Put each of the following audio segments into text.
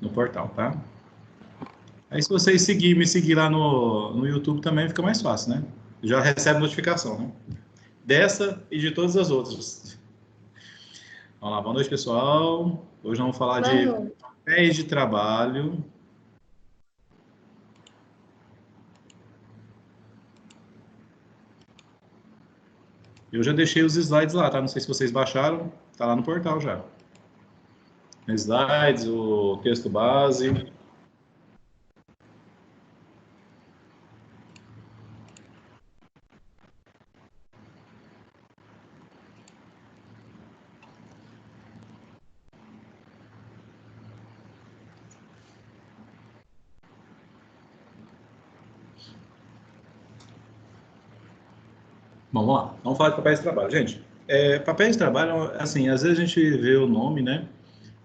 no portal, tá? Aí se vocês me seguir lá no YouTube também fica mais fácil, né? Já recebe notificação, né? Dessa e de todas as outras. Vamos lá, boa noite, pessoal. Hoje vamos falar Boa de noite. papéis de trabalho. Eu já deixei os slides lá, tá? Não sei se vocês baixaram, tá lá no portal já. Slides, o texto base. Bom, vamos lá. Vamos falar de papéis de trabalho. Gente, papéis de trabalho, assim, às vezes a gente vê o nome, né?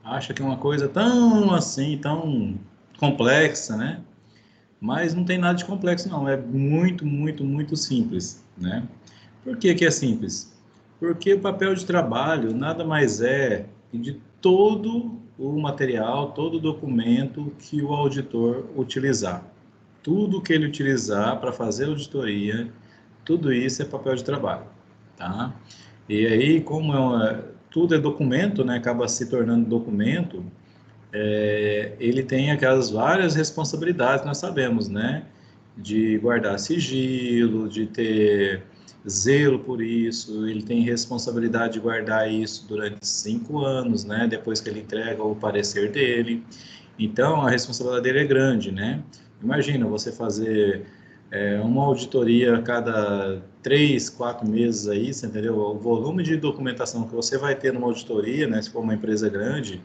Acha que é uma coisa tão assim, tão complexa, né? Mas não tem nada de complexo, não. É muito, muito, muito simples, né? Por que que é simples? Porque o papel de trabalho nada mais é que de todo o material, todo o documento que o auditor utilizar. Tudo que ele utilizar para fazer auditoria, tudo isso é papel de trabalho, tá? E aí, como tudo é documento, né? Acaba se tornando documento, ele tem aquelas várias responsabilidades, nós sabemos, né? De guardar sigilo, de ter zelo por isso, ele tem responsabilidade de guardar isso durante 5 anos, né? Depois que ele entrega o parecer dele. Então, a responsabilidade dele é grande, né? Imagina você fazer uma auditoria a cada 3, 4 meses aí, você entendeu? O volume de documentação que você vai ter numa auditoria, né? Se for uma empresa grande,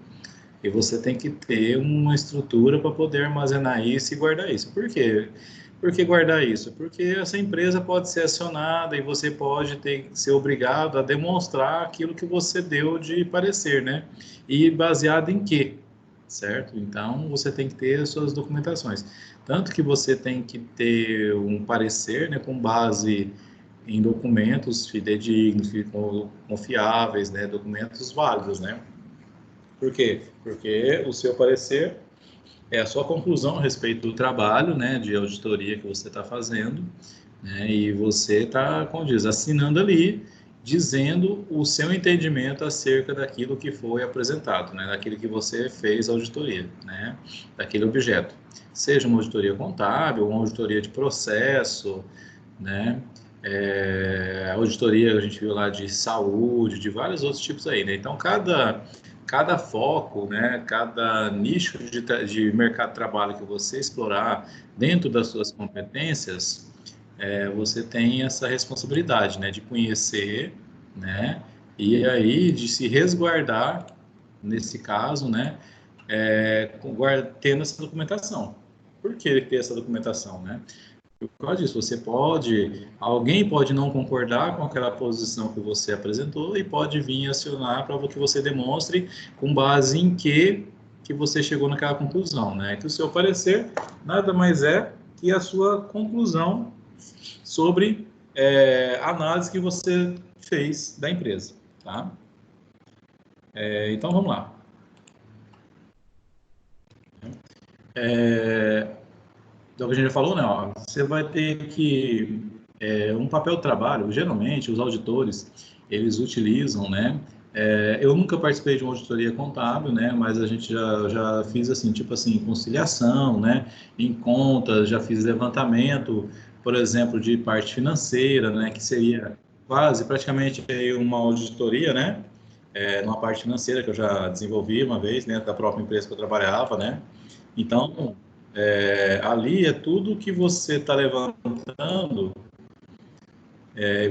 e você tem que ter uma estrutura para poder armazenar isso e guardar isso. Por quê? Por que guardar isso? Porque essa empresa pode ser acionada e você pode ser obrigado a demonstrar aquilo que você deu de parecer, né? E baseado em quê? Certo? Então, você tem que ter as suas documentações. Tanto que você tem que ter um parecer, né, com base em documentos fidedignos, confiáveis, né, documentos válidos, né? Por quê? Porque o seu parecer é a sua conclusão a respeito do trabalho, né, de auditoria que você está fazendo, né, e você está, como diz, assinando ali, dizendo o seu entendimento acerca daquilo que foi apresentado, né, daquilo que você fez a auditoria, né, daquele objeto. Seja uma auditoria contábil, uma auditoria de processo, né, auditoria a gente viu lá de saúde, de vários outros tipos aí, né? Então, cada foco, né, cada nicho de mercado de trabalho que você explorar dentro das suas competências, você tem essa responsabilidade, né, de conhecer, né, e aí de se resguardar, nesse caso, né, tendo essa documentação. Por que ter essa documentação, né? Por causa disso, alguém pode não concordar com aquela posição que você apresentou e pode vir acionar para que você demonstre com base em que você chegou naquela conclusão, né? Que o seu parecer nada mais é que a sua conclusão sobre a análise que você fez da empresa, tá? Então vamos lá. Então, o que a gente já falou, né? Ó, você vai ter que um papel de trabalho. Geralmente, os auditores eles utilizam, né? Eu nunca participei de uma auditoria contábil, né? Mas a gente já fiz assim, tipo assim, conciliação, né? Em contas, já fiz levantamento, por exemplo, de parte financeira, né? Que seria quase praticamente aí uma auditoria, né? Numa parte financeira que eu já desenvolvi uma vez, né? Da própria empresa que eu trabalhava, né? Então, ali é tudo que você está levantando,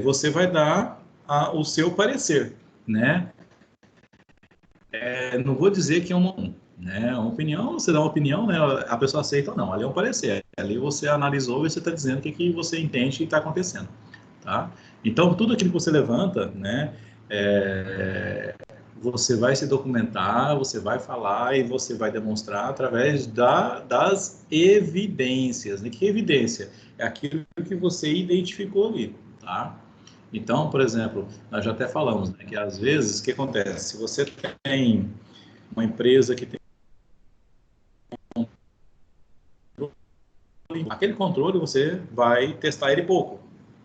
você vai dar o seu parecer, né? Não vou dizer que é uma opinião, você dá uma opinião, né? A pessoa aceita ou não, ali é um parecer. Ali você analisou e você está dizendo o que você entende que está acontecendo, tá? Então, tudo aquilo que você levanta, né? Você vai se documentar, você vai falar e você vai demonstrar através das evidências. E que evidência? É aquilo que você identificou ali, tá? Então, por exemplo, nós já até falamos, né, que às vezes, o que acontece? Se você tem uma empresa que tem controle, aquele controle você vai testar ele pouco,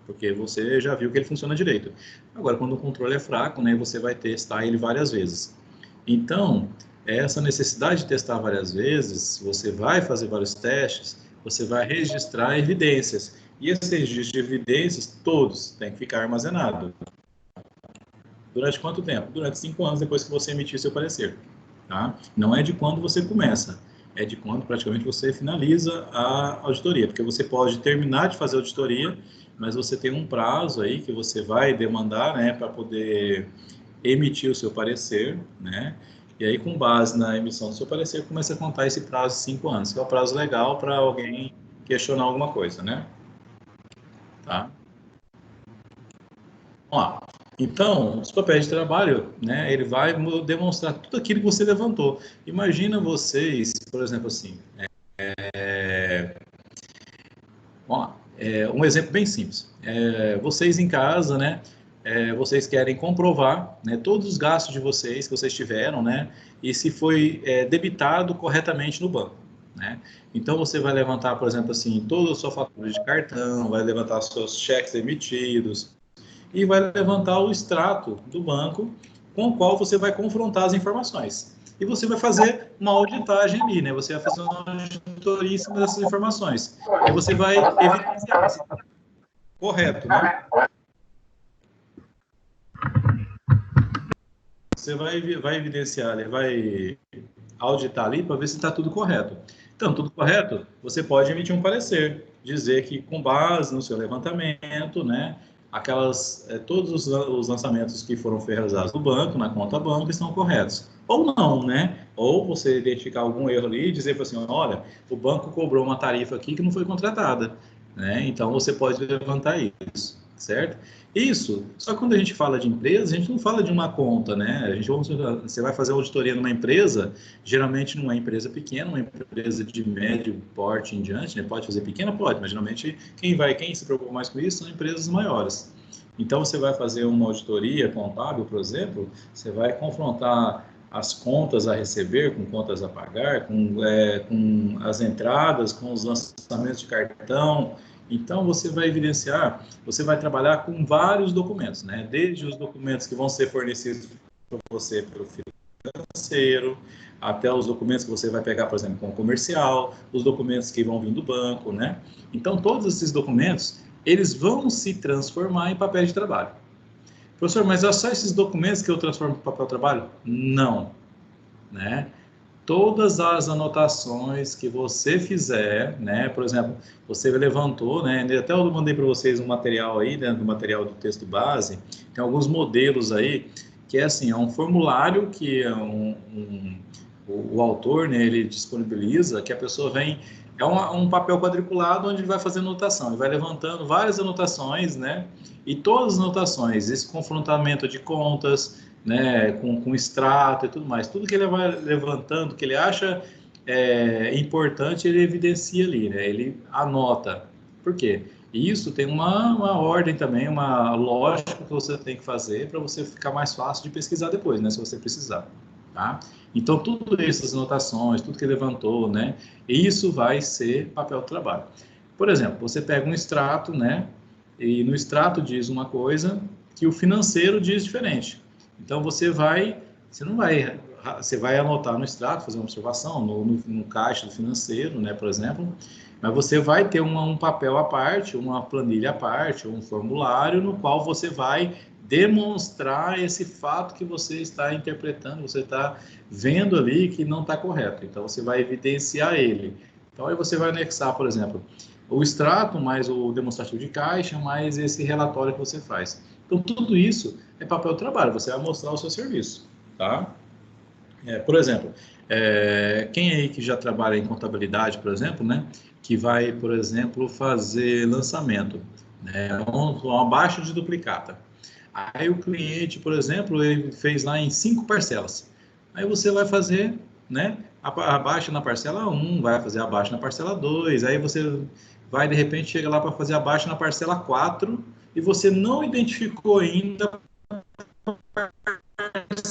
porque você já viu que ele funciona direito. Agora, quando o controle é fraco, né, você vai testar ele várias vezes. Então, essa necessidade de testar várias vezes, você vai fazer vários testes, você vai registrar evidências. E esses registros de evidências, todos, têm que ficar armazenados. Durante quanto tempo? Durante 5 anos depois que você emitir seu parecer. Tá? Não é de quando você começa, é de quando praticamente você finaliza a auditoria, porque você pode terminar de fazer a auditoria, mas você tem um prazo aí que você vai demandar, né, para poder emitir o seu parecer, né? E aí, com base na emissão do seu parecer, começa a contar esse prazo de 5 anos, que é o prazo legal para alguém questionar alguma coisa, né? Tá? Ó, então, os papéis de trabalho, né, ele vai demonstrar tudo aquilo que você levantou. Imagina vocês, por exemplo, assim, vamos lá, um exemplo bem simples. Vocês em casa, né, vocês querem comprovar, né, todos os gastos de vocês que vocês tiveram, né, e se foi debitado corretamente no banco, né? Então, você vai levantar, por exemplo, assim, toda a sua fatura de cartão, vai levantar os seus cheques emitidos, e vai levantar o extrato do banco com o qual você vai confrontar as informações. E você vai fazer uma auditagem ali, né? Você vai fazer uma auditoria em cima dessas informações. E você vai evidenciar se está correto, né? Você vai evidenciar, vai auditar ali para ver se está tudo correto. Então, tudo correto, você pode emitir um parecer, dizer que com base no seu levantamento, né, todos os lançamentos que foram realizados no banco, na conta banco, estão corretos. Ou não, né? Ou você identificar algum erro ali e dizer assim, olha, o banco cobrou uma tarifa aqui que não foi contratada, né? Então, você pode levantar isso, certo? Isso, só que quando a gente fala de empresa, a gente não fala de uma conta, né? Você vai fazer auditoria numa empresa, geralmente não é empresa pequena, uma empresa de médio porte em diante, né? Pode fazer pequena? Pode, mas geralmente quem se preocupa mais com isso são empresas maiores. Então, você vai fazer uma auditoria contábil, por exemplo, você vai confrontar as contas a receber com contas a pagar, com as entradas, com os lançamentos de cartão. Então, você vai evidenciar, você vai trabalhar com vários documentos, né? Desde os documentos que vão ser fornecidos para você pelo financeiro, até os documentos que você vai pegar, por exemplo, com o comercial, os documentos que vão vir do banco, né? Então, todos esses documentos, eles vão se transformar em papel de trabalho. Professor, mas é só esses documentos que eu transformo em papel de trabalho? Não, né? Todas as anotações que você fizer, né? Por exemplo, você levantou, né? Até eu mandei para vocês um material aí, dentro do material do texto base, tem alguns modelos aí, que é assim, é um formulário que o autor, né, ele disponibiliza, que a pessoa vem, um papel quadriculado onde ele vai fazer anotação, ele vai levantando várias anotações, né? E todas as anotações, esse confrontamento de contas, né, com extrato e tudo mais, tudo que ele vai levantando, que ele acha importante, ele evidencia ali, né? Ele anota. Por quê? E isso tem uma ordem também, uma lógica que você tem que fazer para você ficar mais fácil de pesquisar depois, né, se você precisar, tá? Então, tudo essas anotações, tudo que levantou, né, isso vai ser papel de trabalho. Por exemplo, você pega um extrato, né, e no extrato diz uma coisa que o financeiro diz diferente. Então, você vai anotar no extrato, fazer uma observação no caixa do financeiro, né, por exemplo, mas você vai ter um papel à parte, uma planilha à parte, um formulário no qual você vai demonstrar esse fato que você está interpretando, você está vendo ali que não está correto. Então, você vai evidenciar ele. Então, aí você vai anexar, por exemplo, o extrato, mais o demonstrativo de caixa, mais esse relatório que você faz. Então, tudo isso é papel de trabalho, você vai mostrar o seu serviço, tá? Por exemplo, quem aí que já trabalha em contabilidade, por exemplo, né, que vai, por exemplo, fazer lançamento, né, uma baixa de duplicata. Aí o cliente, por exemplo, ele fez lá em 5 parcelas. Aí você vai fazer, né, a baixa na parcela 1, vai fazer a baixa na parcela 2, aí você vai, de repente, chega lá para fazer a baixa na parcela 4 e você não identificou ainda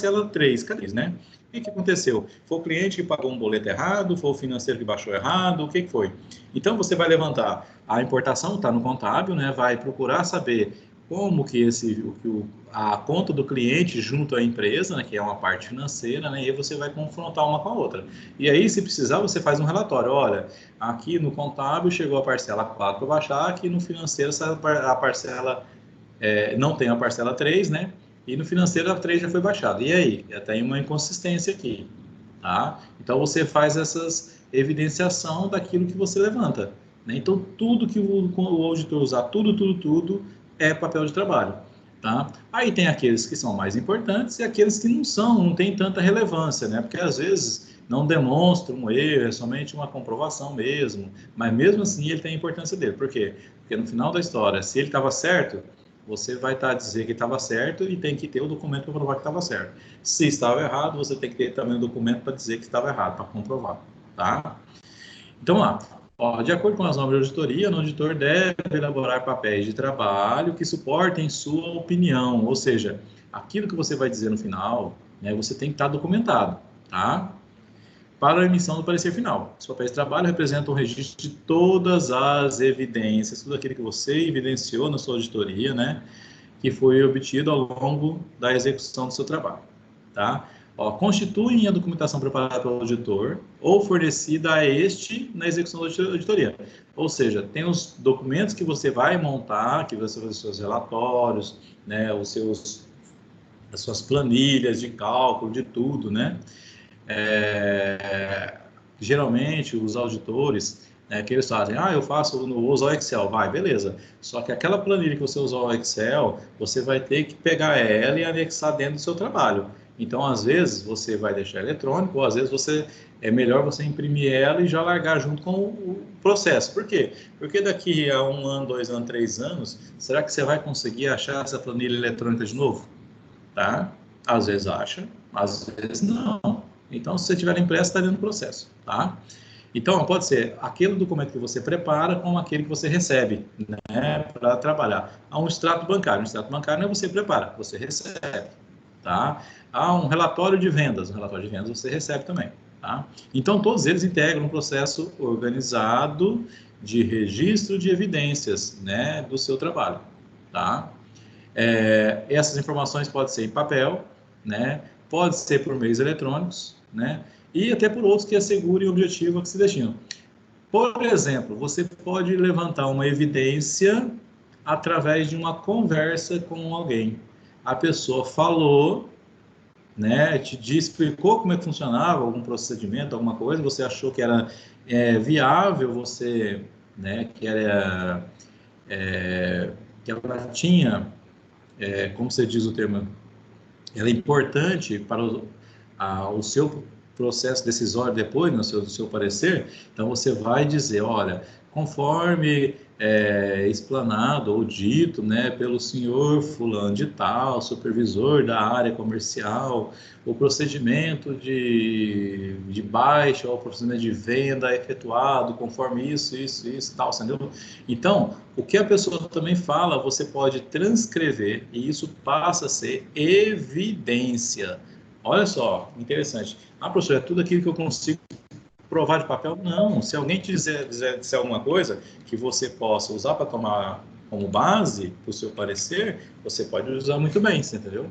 parcela 3, cadê isso, né? O que aconteceu? Foi o cliente que pagou um boleto errado? Foi o financeiro que baixou errado? O que foi? Então, você vai levantar a importação, está no contábil, né? Vai procurar saber como que a conta do cliente junto à empresa, né, que é uma parte financeira, né, e aí você vai confrontar uma com a outra. E aí, se precisar, você faz um relatório. Olha, aqui no contábil chegou a parcela 4 para baixar, aqui no financeiro a parcela não tem a parcela 3, né? E no financeiro a 3 já foi baixada. E aí? Tem uma inconsistência aqui, tá? Então, você faz essas evidenciação daquilo que você levanta, né? Então, tudo que o auditor usar, tudo é papel de trabalho, tá? Aí tem aqueles que são mais importantes e aqueles que não são, não tem tanta relevância, né? Porque às vezes não demonstra um erro, é somente uma comprovação mesmo, mas mesmo assim ele tem a importância dele. Por quê? Porque no final da história, se ele estava certo, você vai estar a dizer que estava certo e tem que ter o documento para provar que estava certo. Se estava errado, você tem que ter também o documento para dizer que estava errado, para comprovar, tá? Então, lá, ó, de acordo com as normas de auditoria, o auditor deve elaborar papéis de trabalho que suportem sua opinião, ou seja, aquilo que você vai dizer no final, né, você tem que estar documentado, tá? Para a emissão do parecer final. Os papéis de trabalho representam o registro de todas as evidências, tudo aquilo que você evidenciou na sua auditoria, né, que foi obtido ao longo da execução do seu trabalho, tá? Ó, constituem a documentação preparada pelo auditor ou fornecida a este na execução da auditoria. Ou seja, tem os documentos que você vai montar, que você os seus relatórios, né, as suas planilhas de cálculo, de tudo, né? Geralmente, os auditores, né, que eles fazem, eu uso o Excel, vai, beleza. Só que aquela planilha que você usou o Excel, você vai ter que pegar ela e anexar dentro do seu trabalho. Então, às vezes, você vai deixar eletrônico, ou às vezes é melhor você imprimir ela e já largar junto com o processo. Por quê? Porque daqui a 1 ano, 2 anos, 3 anos, será que você vai conseguir achar essa planilha eletrônica de novo? Tá? Às vezes acha, às vezes não. Então, se você tiver impresso, está dentro do processo, tá? Então, pode ser aquele documento que você prepara com aquele que você recebe, né, para trabalhar. Há um extrato bancário. Um extrato bancário não é você prepara, você recebe, tá? Há um relatório de vendas. Um relatório de vendas você recebe também, tá? Então, todos eles integram um processo organizado de registro de evidências, né, do seu trabalho, tá? Essas informações podem ser em papel, né? Pode ser por meios eletrônicos, né? E até por outros que assegurem o objetivo a que se destinam. Por exemplo, você pode levantar uma evidência através de uma conversa com alguém. A pessoa falou, né? Explicou como é que funcionava algum procedimento, alguma coisa, você achou que era viável, você, né? Que ela tinha como você diz o termo, ela é importante para o seu processo decisório depois, no seu parecer, então você vai dizer, olha, conforme explanado ou dito, né, pelo senhor fulano de tal, supervisor da área comercial, o procedimento de baixa ou o procedimento de venda é efetuado conforme isso, tal, entendeu? Então, o que a pessoa também fala, você pode transcrever e isso passa a ser evidência. Olha só, interessante. Professor, é tudo aquilo que eu consigo provar de papel? Não. Se alguém te disser alguma coisa que você possa usar para tomar como base para o seu parecer, você pode usar muito bem, você entendeu?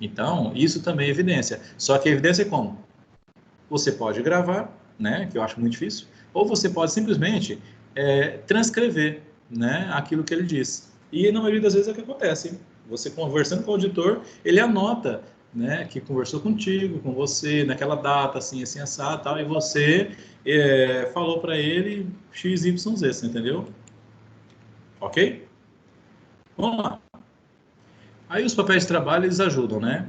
Então, isso também é evidência. Só que a evidência é como? Você pode gravar, né, que eu acho muito difícil, ou você pode simplesmente transcrever, né, aquilo que ele diz. E na maioria das vezes é o que acontece. Você conversando com o auditor, ele anota, né, que conversou contigo, com você, naquela data, assim, assim, assado, tal, e você falou para ele X, Y, Z, você entendeu? Ok? Vamos lá. Aí os papéis de trabalho eles ajudam, né?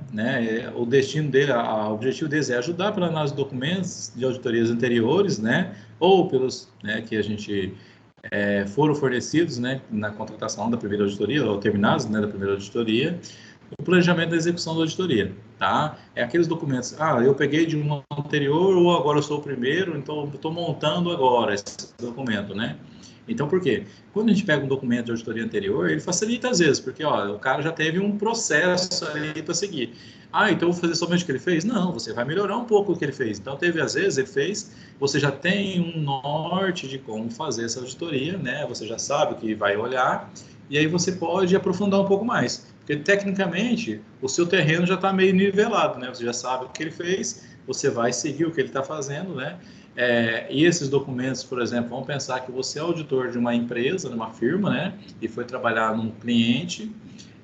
O destino dele, o objetivo deles é ajudar para análise de documentos de auditorias anteriores, né? Ou pelos, né, que a gente foram fornecidos, né, na contratação da primeira auditoria ou terminados, né, da primeira auditoria, o planejamento da execução da auditoria, tá? É aqueles documentos, eu peguei de um anterior ou agora eu sou o primeiro, então estou montando agora esse documento, né? Então, por quê? Quando a gente pega um documento de auditoria anterior, ele facilita às vezes, porque o cara já teve um processo ali para seguir. Ah, então eu vou fazer somente o que ele fez? Não, você vai melhorar um pouco o que ele fez. Então, teve às vezes, ele fez, você já tem um norte de como fazer essa auditoria, né? Você já sabe o que vai olhar, e aí você pode aprofundar um pouco mais. Porque, tecnicamente, o seu terreno já está meio nivelado, né? Você já sabe o que ele fez, você vai seguir o que ele está fazendo, né? E esses documentos, por exemplo, vamos pensar que você é auditor de uma empresa, de uma firma, né? E foi trabalhar num cliente,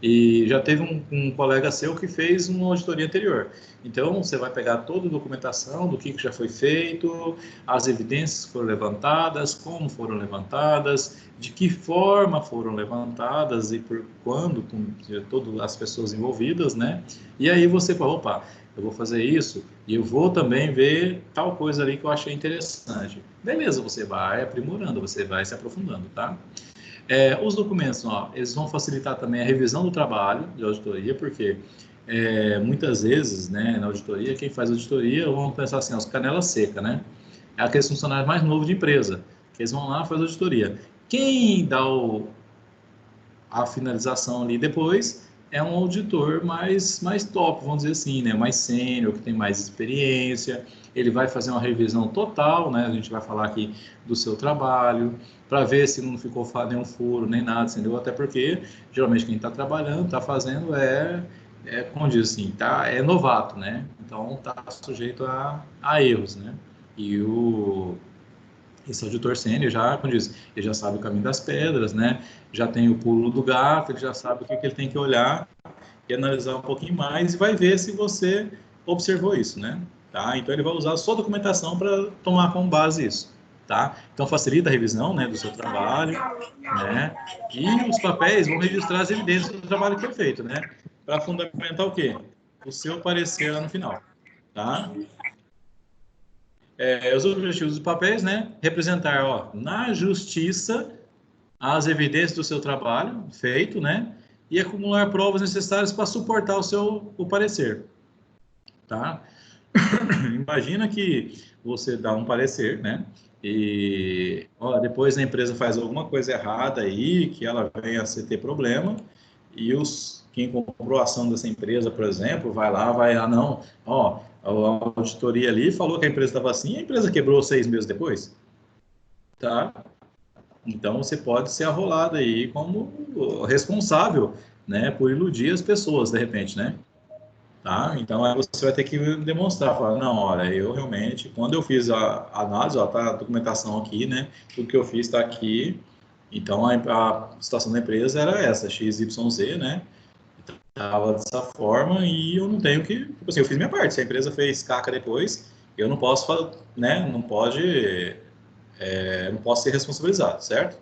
e já teve um colega seu que fez uma auditoria anterior. Então, você vai pegar toda a documentação do que já foi feito, as evidências que foram levantadas, como foram levantadas, de que forma foram levantadas e por quando, com todas as pessoas envolvidas, né? E aí você fala, opa, eu vou fazer isso e eu vou também ver tal coisa ali que eu achei interessante. Beleza, você vai aprimorando, você vai se aprofundando, tá? Os documentos, ó, eles vão facilitar também a revisão do trabalho de auditoria, porque muitas vezes, né, na auditoria, quem faz auditoria, vamos pensar assim, os canela seca, né? É aqueles funcionários mais novos de empresa, que eles vão lá fazer auditoria. Quem dá a finalização ali depois é um auditor mais top, vamos dizer assim, né? Mais sênior, que tem mais experiência. Ele vai fazer uma revisão total, né? A gente vai falar aqui do seu trabalho, para ver se não ficou nenhum furo, nem nada, entendeu? Até porque, geralmente, quem está trabalhando, está fazendo como diz assim, é novato, né? Então, está sujeito a erros, né? E esse auditor sênior já, como diz, ele já sabe o caminho das pedras, né? Já tem o pulo do gato, ele já sabe o que ele tem que olhar e analisar um pouquinho mais e vai ver se você observou isso, né? Tá? Então ele vai usar a sua documentação para tomar como base isso, tá? Então facilita a revisão, né, do seu trabalho, né? E os papéis vão registrar as evidências do trabalho que foi feito, né? Para fundamentar o quê? O seu parecer lá no final, tá? Os objetivos dos papéis, né? Representar, ó, na justiça as evidências do seu trabalho feito, né? E acumular provas necessárias para suportar o parecer, tá? Imagina que você dá um parecer, né? E ó, depois a empresa faz alguma coisa errada aí, que ela venha a ter problema, e quem comprou a ação dessa empresa, por exemplo, não, ó, a auditoria ali falou que a empresa estava assim, e a empresa quebrou 6 meses depois, tá? Então você pode ser arrolado aí como responsável, né, por iludir as pessoas de repente, né? Tá? Então aí você vai ter que demonstrar, falar, não, olha, eu realmente, quando eu fiz a análise, ó, tá a documentação aqui, né? Tudo que eu fiz está aqui. Então a situação da empresa era essa, XYZ, né? Estava dessa forma e eu não tenho que, tipo assim, eu fiz minha parte. Se a empresa fez caca depois, eu não posso, né? Não posso ser responsabilizado, certo?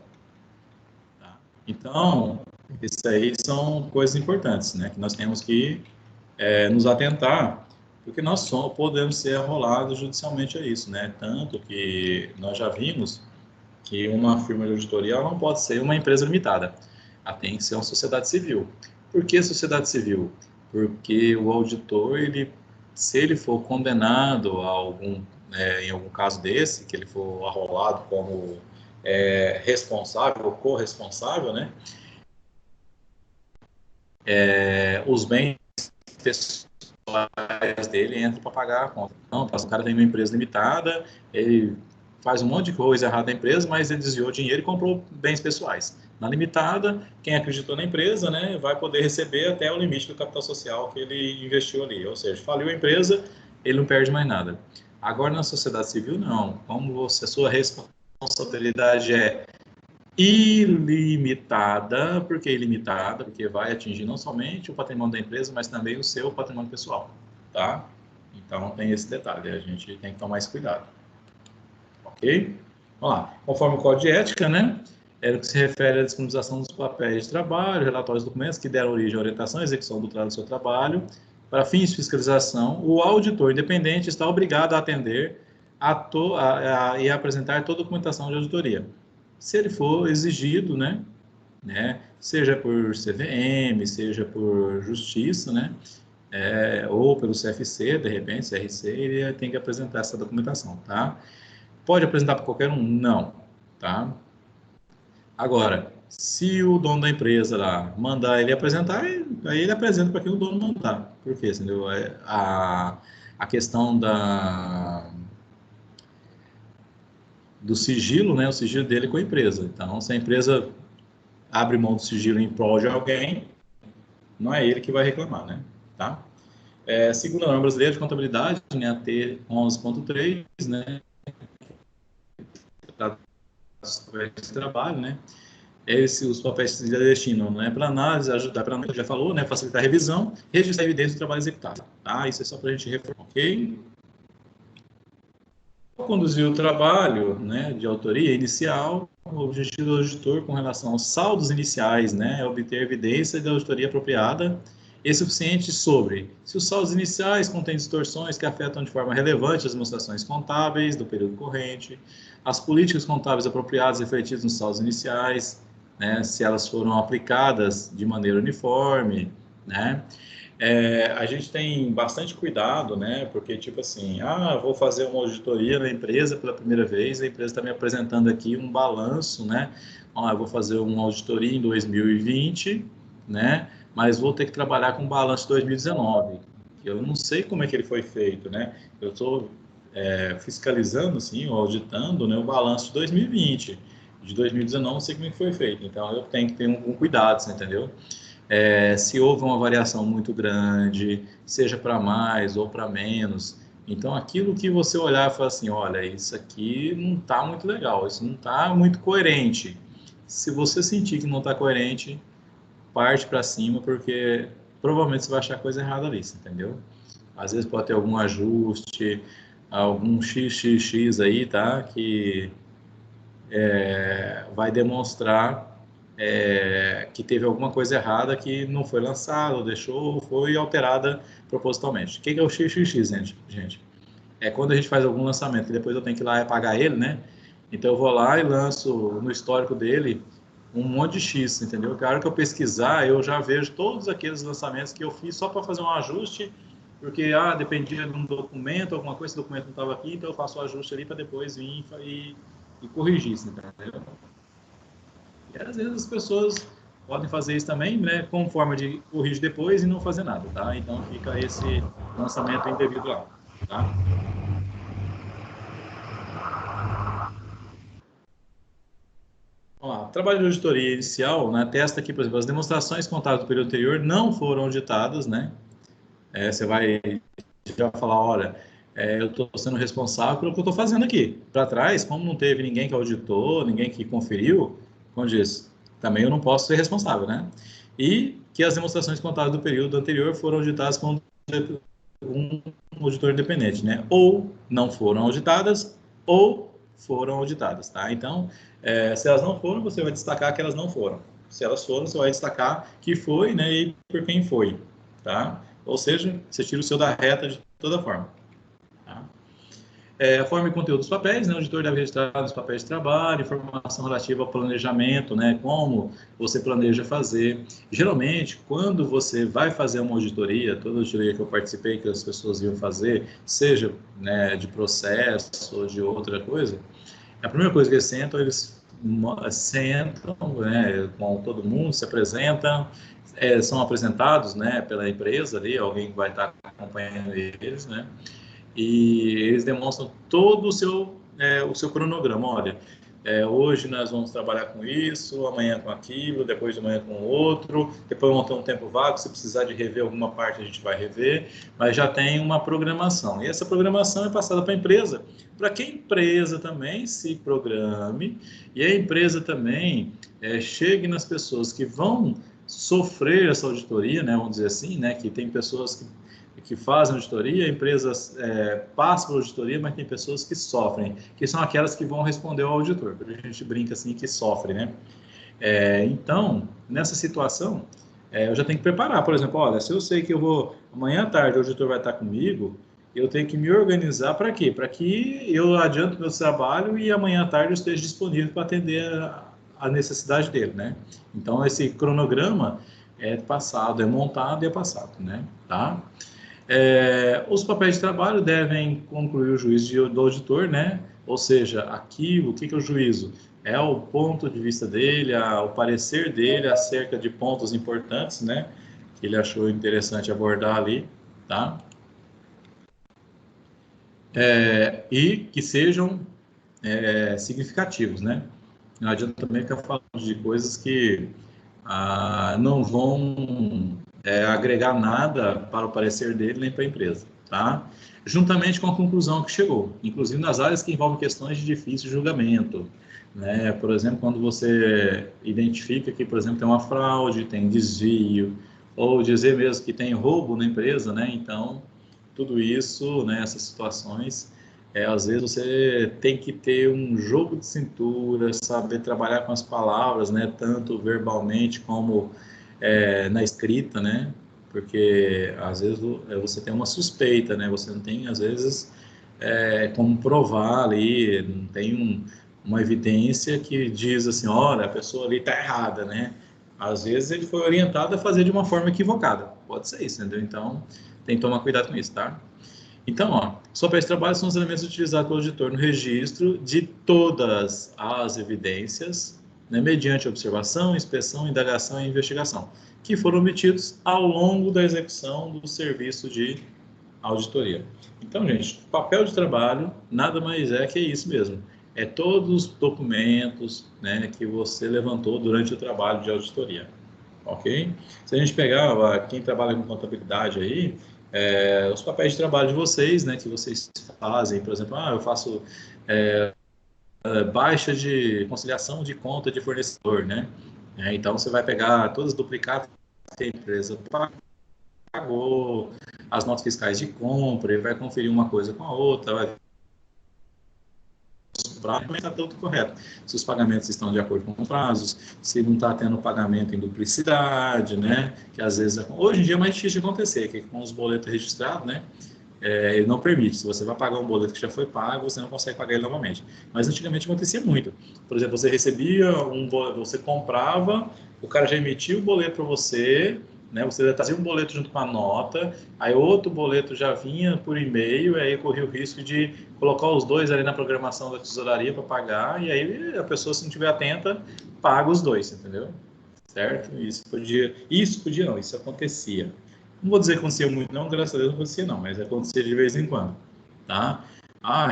Tá? Então, isso aí são coisas importantes, né? Que nós temos que nos atentar, porque nós podemos ser arrolados judicialmente a isso, né? Tanto que nós já vimos que uma firma de auditoria ela não pode ser uma empresa limitada, ela tem que ser uma sociedade civil. Por que sociedade civil? Porque o auditor, se ele for condenado em algum caso desse, que ele for arrolado como responsável ou corresponsável, né? Os bens pessoais dele entram para pagar a conta. Não, o cara tem uma empresa limitada, ele faz um monte de coisa errada na empresa, mas ele desviou dinheiro e comprou bens pessoais. Na limitada, quem acreditou na empresa, né, vai poder receber até o limite do capital social que ele investiu ali. Ou seja, faliu a empresa, ele não perde mais nada. Agora, na sociedade civil, não. Como você, a sua responsabilidade é ilimitada, por que ilimitada? Porque vai atingir não somente o patrimônio da empresa, mas também o seu patrimônio pessoal, tá? Então tem esse detalhe, a gente tem que tomar esse cuidado, ok? Vamos lá, conforme o Código de Ética, né? É o que se refere à disponibilização dos papéis de trabalho, relatórios e documentos que deram origem à orientação e execução do seu trabalho. Para fins de fiscalização, o auditor independente está obrigado a atender e a apresentar toda a documentação de auditoria. Se ele for exigido, né, seja por CVM, seja por justiça, né, ou pelo CFC, de repente, CRC, ele tem que apresentar essa documentação, tá? Pode apresentar para qualquer um? Não, tá? Agora, Se o dono da empresa lá mandar ele apresentar, aí ele apresenta para quem o dono mandar. Por quê? Entendeu? A questão do sigilo, né? O sigilo dele com a empresa. Então, se a empresa abre mão do sigilo em prol de alguém, não é ele que vai reclamar, né? Tá? Segundo a norma brasileira de contabilidade, né, a T 11.3, né? De trabalho, né? Os papéis se destinam, né, para análise, ajudar para análise, já falou, né, facilitar a revisão, registrar a evidência do trabalho executado. Tá? Isso é só para a gente reformar, ok? Conduzir o trabalho, né, de autoria inicial, o objetivo do auditor com relação aos saldos iniciais, né, é obter evidência da auditoria apropriada e suficiente sobre se os saldos iniciais contêm distorções que afetam de forma relevante as demonstrações contábeis do período corrente, as políticas contábeis apropriadas refletidas nos saldos iniciais, né, se elas foram aplicadas de maneira uniforme, né, a gente tem bastante cuidado, né? Porque, tipo assim, vou fazer uma auditoria na empresa pela primeira vez, a empresa está me apresentando aqui um balanço, né? Eu vou fazer uma auditoria em 2020, né? Mas vou ter que trabalhar com o balanço de 2019. Eu não sei como é que ele foi feito, né? Eu estou fiscalizando, assim, ou auditando, né, o balanço de 2020. De 2019, não sei como é que foi feito. Então, eu tenho que ter um cuidado, você entendeu? Se houve uma variação muito grande, seja para mais ou para menos. Então, aquilo que você olhar e falar assim, olha, isso aqui não está muito legal, isso não está muito coerente. Se você sentir que não está coerente, parte para cima, porque provavelmente você vai achar coisa errada ali, entendeu? Às vezes pode ter algum ajuste, algum XXX aí, tá? Que vai demonstrar que teve alguma coisa errada que não foi lançada, ou deixou, foi alterada propositalmente. O que é o XXX, gente? É quando a gente faz algum lançamento, que depois eu tenho que ir lá e apagar ele, né? Então eu vou lá e lanço no histórico dele um monte de X, entendeu? Que a hora que eu pesquisar, eu já vejo todos aqueles lançamentos que eu fiz só para fazer um ajuste, porque dependia de um documento, alguma coisa, esse documento não estava aqui, então eu faço o ajuste ali para depois vir e corrigir isso, entendeu? E às vezes as pessoas podem fazer isso também, né, como forma de corrigir depois e não fazer nada, tá? Então fica esse lançamento indevido lá, tá? Vamos lá. Trabalho de auditoria inicial, né, testa aqui, por exemplo, as demonstrações contábeis do período anterior não foram auditadas, né? Você vai já falar, olha, eu estou sendo responsável pelo que eu estou fazendo aqui. Para trás, como não teve ninguém que auditou, ninguém que conferiu, como diz, também eu não posso ser responsável, né? E que as demonstrações contábeis do período anterior foram auditadas com um auditor independente, né? Ou não foram auditadas, ou foram auditadas, tá? Então, se elas não foram, você vai destacar que elas não foram. Se elas foram, você vai destacar que foi, né? E por quem foi, tá? Ou seja, você tira o seu da reta de toda forma. Tá? A forma e conteúdo dos papéis, né? O auditor deve registrar os papéis de trabalho, informação relativa ao planejamento, né? Como você planeja fazer. Geralmente, quando você vai fazer uma auditoria, toda auditoria que eu participei, que as pessoas iam fazer, seja, né, de processo ou de outra coisa, a primeira coisa que eles sentam, né, com todo mundo, se apresentam, são apresentados, né, pela empresa ali, alguém que vai estar acompanhando eles, né, e eles demonstram todo o seu cronograma. Olha, hoje nós vamos trabalhar com isso, amanhã com aquilo, depois de amanhã com outro, depois vamos ter um tempo vago, se precisar de rever alguma parte a gente vai rever, mas já tem uma programação. E essa programação é passada para a empresa, para que a empresa também se programe e a empresa também chegue nas pessoas que vão sofrer essa auditoria, né, vamos dizer assim, né, que tem pessoas que fazem auditoria, empresas passam por auditoria, mas tem pessoas que sofrem, que são aquelas que vão responder ao auditor. A gente brinca assim que sofre, né? Então, nessa situação, eu já tenho que preparar. Por exemplo, olha, se eu sei que eu vou amanhã à tarde o auditor vai estar comigo, eu tenho que me organizar para quê? Para que eu adiante meu trabalho e amanhã à tarde eu esteja disponível para atender a necessidade dele, né? Então, esse cronograma é passado, é montado e é passado, né? Tá? Os papéis de trabalho devem concluir o juízo do auditor, né? Ou seja, aquilo, o que é o juízo? é o ponto de vista dele, o parecer dele acerca de pontos importantes, né, que ele achou interessante abordar ali, tá? E que sejam significativos, né? Não adianta também ficar falando de coisas que não vão agregar nada para o parecer dele nem para a empresa, tá? Juntamente com a conclusão que chegou, inclusive nas áreas que envolvem questões de difícil julgamento, né? Por exemplo, quando você identifica que, por exemplo, tem uma fraude, tem desvio, ou dizer mesmo que tem roubo na empresa, né? Então, tudo isso, né, essas situações, às vezes você tem que ter um jogo de cintura, saber trabalhar com as palavras, né, tanto verbalmente como na escrita, né, porque às vezes você tem uma suspeita, né, você não tem, às vezes, como provar ali, não tem uma evidência que diz assim, olha, a pessoa ali está errada, né, às vezes ele foi orientado a fazer de uma forma equivocada, pode ser isso, entendeu? Então, tem que tomar cuidado com isso, tá? Então, ó, os papéis de trabalho são os elementos utilizados pelo auditor no registro de todas as evidências, né, mediante observação, inspeção, indagação e investigação, que foram obtidos ao longo da execução do serviço de auditoria. Então, gente, papel de trabalho nada mais é que isso mesmo. É todos os documentos, né, que você levantou durante o trabalho de auditoria. Ok? Se a gente pegar quem trabalha com contabilidade aí, os papéis de trabalho de vocês, né, que vocês fazem, por exemplo, eu faço baixa de conciliação de conta de fornecedor, né? Então você vai pegar todos os duplicados que a empresa pagou, as notas fiscais de compra, e vai conferir uma coisa com a outra, vai prazo, mas está tudo correto. Se os pagamentos estão de acordo com os prazos, se não está tendo pagamento em duplicidade, né? Que às vezes, hoje em dia é mais difícil de acontecer, que com os boletos registrados, né? Ele não permite. Se você vai pagar um boleto que já foi pago, você não consegue pagar ele novamente. Mas antigamente acontecia muito. Por exemplo, você recebia você comprava, o cara já emitia o boleto para você, né? Você trazia um boleto junto com a nota, aí outro boleto já vinha por e-mail, aí corria o risco de colocar os dois ali na programação da tesouraria para pagar, e aí a pessoa, se não estiver atenta, paga os dois, entendeu? Certo? Isso podia não, isso acontecia. Não vou dizer que acontecia muito, não, graças a Deus não acontecia, não, mas acontecia de vez em quando, tá?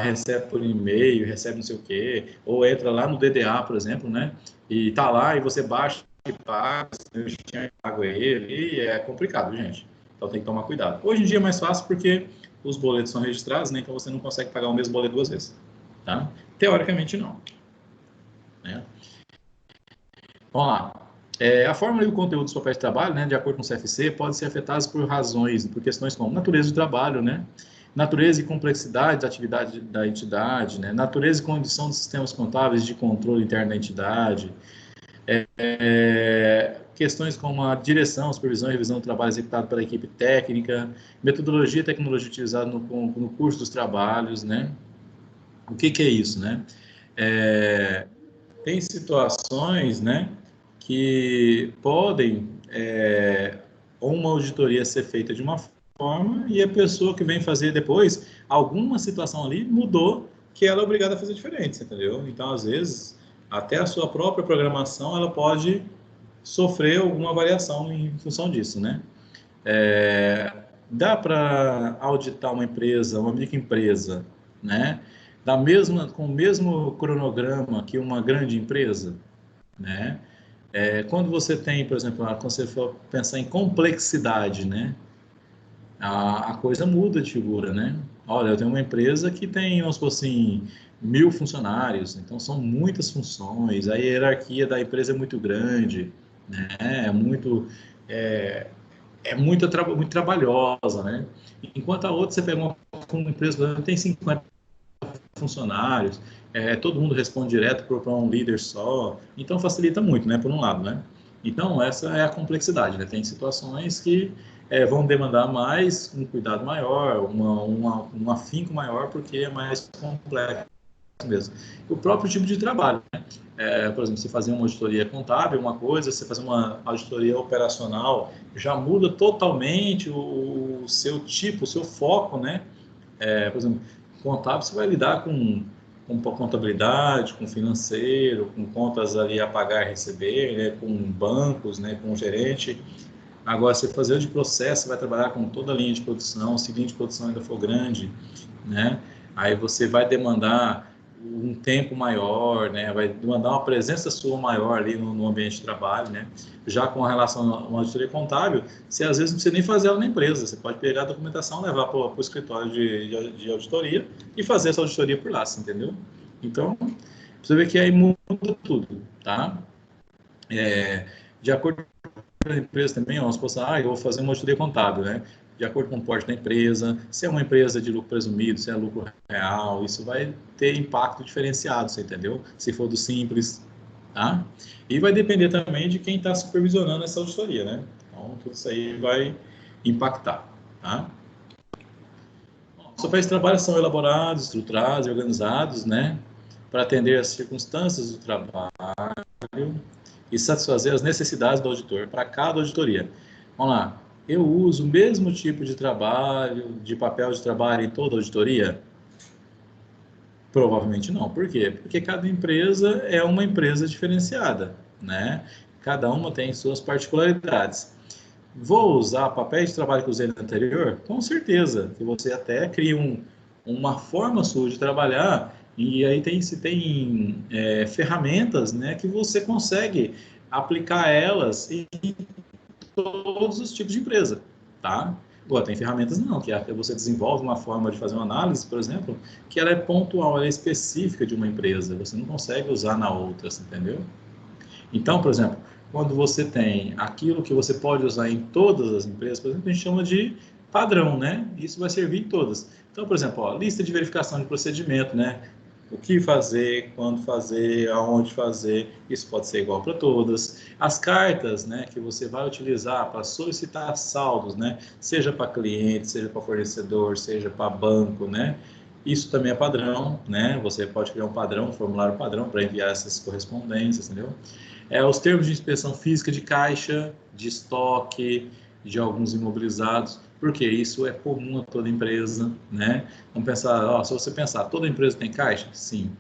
Recebe por e-mail, recebe não sei o quê, ou entra lá no DDA, por exemplo, né? E tá lá e você baixa e paga, eu tinha pago ele, e é complicado, gente. Então tem que tomar cuidado. Hoje em dia é mais fácil porque os boletos são registrados, né? Então você não consegue pagar o mesmo boleto duas vezes, tá? Teoricamente não, né? Vamos lá. A forma e o conteúdo dos papéis de trabalho, né, de acordo com o CFC, podem ser afetados por questões como natureza do trabalho, né, natureza e complexidade da atividade da entidade, né, natureza e condição dos sistemas contábeis de controle interno da entidade, questões como a direção, supervisão e revisão do trabalho executado pela equipe técnica, metodologia e tecnologia utilizada no curso dos trabalhos, né. O que é isso, né? Tem situações, né, que podem uma auditoria ser feita de uma forma e a pessoa que vem fazer depois, alguma situação ali mudou que ela é obrigada a fazer diferente, entendeu? Então, às vezes, até a sua própria programação, ela pode sofrer alguma variação em função disso, né? Dá para auditar uma empresa, uma microempresa, né? Com o mesmo cronograma que uma grande empresa, né? Quando você tem, por exemplo, quando você for pensar em complexidade, né? A coisa muda de figura, né? Olha, eu tenho uma empresa que tem, vamos supor assim, 1.000 funcionários, então são muitas funções, a hierarquia da empresa é muito grande, né? É, muito trabalhosa, né? Enquanto a outra, você pega uma empresa que tem 50 funcionários, todo mundo responde direto para um líder só, então facilita muito, né, por um lado, né? Então, essa é a complexidade, né? Tem situações que vão demandar mais, um cuidado maior, um afinco maior, porque é mais complexo mesmo. O próprio tipo de trabalho, né? Por exemplo, você fazer uma auditoria contábil, uma coisa, você fazer uma auditoria operacional, já muda totalmente o seu tipo, o seu foco, né? Por exemplo, contábil, você vai lidar com com contabilidade, com financeiro, com contas ali a pagar e receber, né, com bancos, né, com gerente. Agora, se fazer o de processo, você vai trabalhar com toda a linha de produção, se a linha de produção ainda for grande, né, aí você vai demandar um tempo maior, né, vai demandar uma presença sua maior ali no ambiente de trabalho, né. Já com relação a uma auditoria contábil, você às vezes não precisa nem fazer ela na empresa, você pode pegar a documentação, levar para o escritório de auditoria e fazer essa auditoria por lá, entendeu? Então, você vê que aí muda tudo, tá? De acordo com a empresa também, vamos supor, eu vou fazer uma auditoria contábil, né? De acordo com o porte da empresa, se é uma empresa de lucro presumido, se é lucro real, isso vai ter impacto diferenciado, você entendeu? Se for do simples, tá? E vai depender também de quem está supervisionando essa auditoria, né? Então, tudo isso aí vai impactar, tá? Os papéis de trabalho são elaborados, estruturados e organizados, né? Para atender às circunstâncias do trabalho e satisfazer as necessidades do auditor para cada auditoria. Vamos lá, eu uso o mesmo tipo de trabalho, de papel de trabalho em toda auditoria? Provavelmente não. Por quê? Porque cada empresa é uma empresa diferenciada, né? Cada uma tem suas particularidades. Vou usar papéis de trabalho que usei no anterior? Com certeza, que você até cria uma forma sua de trabalhar e aí se tem ferramentas, né, que você consegue aplicar elas em todos os tipos de empresa, tá? Pô, tem ferramentas não, que você desenvolve uma forma de fazer uma análise, por exemplo, que ela é pontual, ela é específica de uma empresa, você não consegue usar na outra, entendeu? Então, por exemplo, quando você tem aquilo que você pode usar em todas as empresas, por exemplo, a gente chama de padrão, né? Isso vai servir em todas. Então, por exemplo, ó, lista de verificação de procedimento, né? O que fazer, quando fazer, aonde fazer, isso pode ser igual para todas. As cartas, né, que você vai utilizar para solicitar saldos, né? Seja para cliente, seja para fornecedor, seja para banco, né? Isso também é padrão, né? Você pode criar um padrão, um formulário padrão para enviar essas correspondências, entendeu? Os termos de inspeção física de caixa, de estoque, de alguns imobilizados, porque isso é comum a toda empresa, né? Vamos pensar, ó, se você pensar, toda empresa tem caixa? Sim.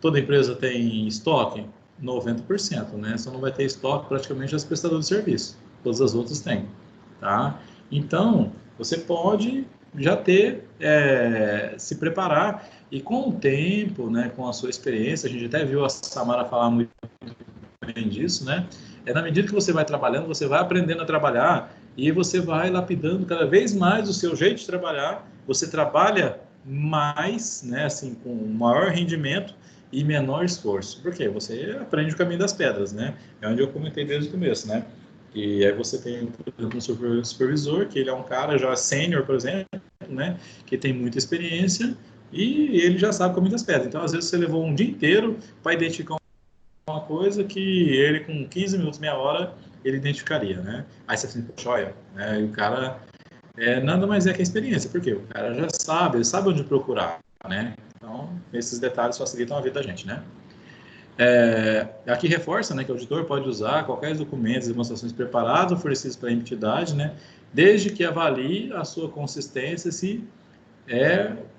Toda empresa tem estoque? 90%, né? Só não vai ter estoque praticamente as prestadoras de serviço. Todas as outras têm, tá? Então, você pode já ter, se preparar e com o tempo, né, com a sua experiência, a gente até viu a Samara falar muito bem disso, né? Na medida que você vai trabalhando, você vai aprendendo a trabalhar e você vai lapidando cada vez mais o seu jeito de trabalhar. Você trabalha mais, né? Assim, com maior rendimento e menor esforço. Por quê? Você aprende o caminho das pedras, né? É onde eu comentei desde o começo, né? E aí você tem, por exemplo, um supervisor, que ele é um cara já sênior, por exemplo, né? Que tem muita experiência e ele já sabe o caminho das pedras. Então, às vezes, você levou um dia inteiro para identificar uma coisa que ele com 15 minutos, meia hora, ele identificaria, né? Aí você fica, poxa, olha, né? E o cara nada mais é que a experiência, porque o cara já sabe, ele sabe onde procurar, né? Então, esses detalhes facilitam a vida da gente, né? Aqui reforça, né, que o auditor pode usar qualquer documentos e demonstrações preparados ou oferecidos para a entidade, né? Desde que avalie a sua consistência, se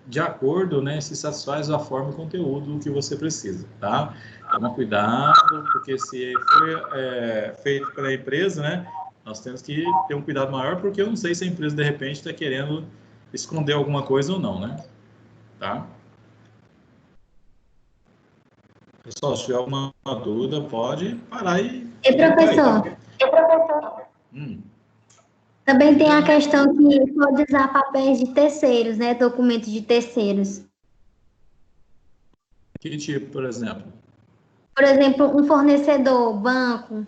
de acordo, né, se satisfaz a forma e conteúdo que você precisa, tá? Toma cuidado, porque se foi feito pela empresa, né, nós temos que ter um cuidado maior, porque eu não sei se a empresa, de repente, está querendo esconder alguma coisa ou não, né? Tá? Pessoal, se tiver alguma dúvida, pode parar e E perguntar aí, professor, tá? Hum, também tem a questão que pode usar papéis de terceiros, né? Documentos de terceiros. que tipo, por exemplo? Por exemplo, um fornecedor, banco.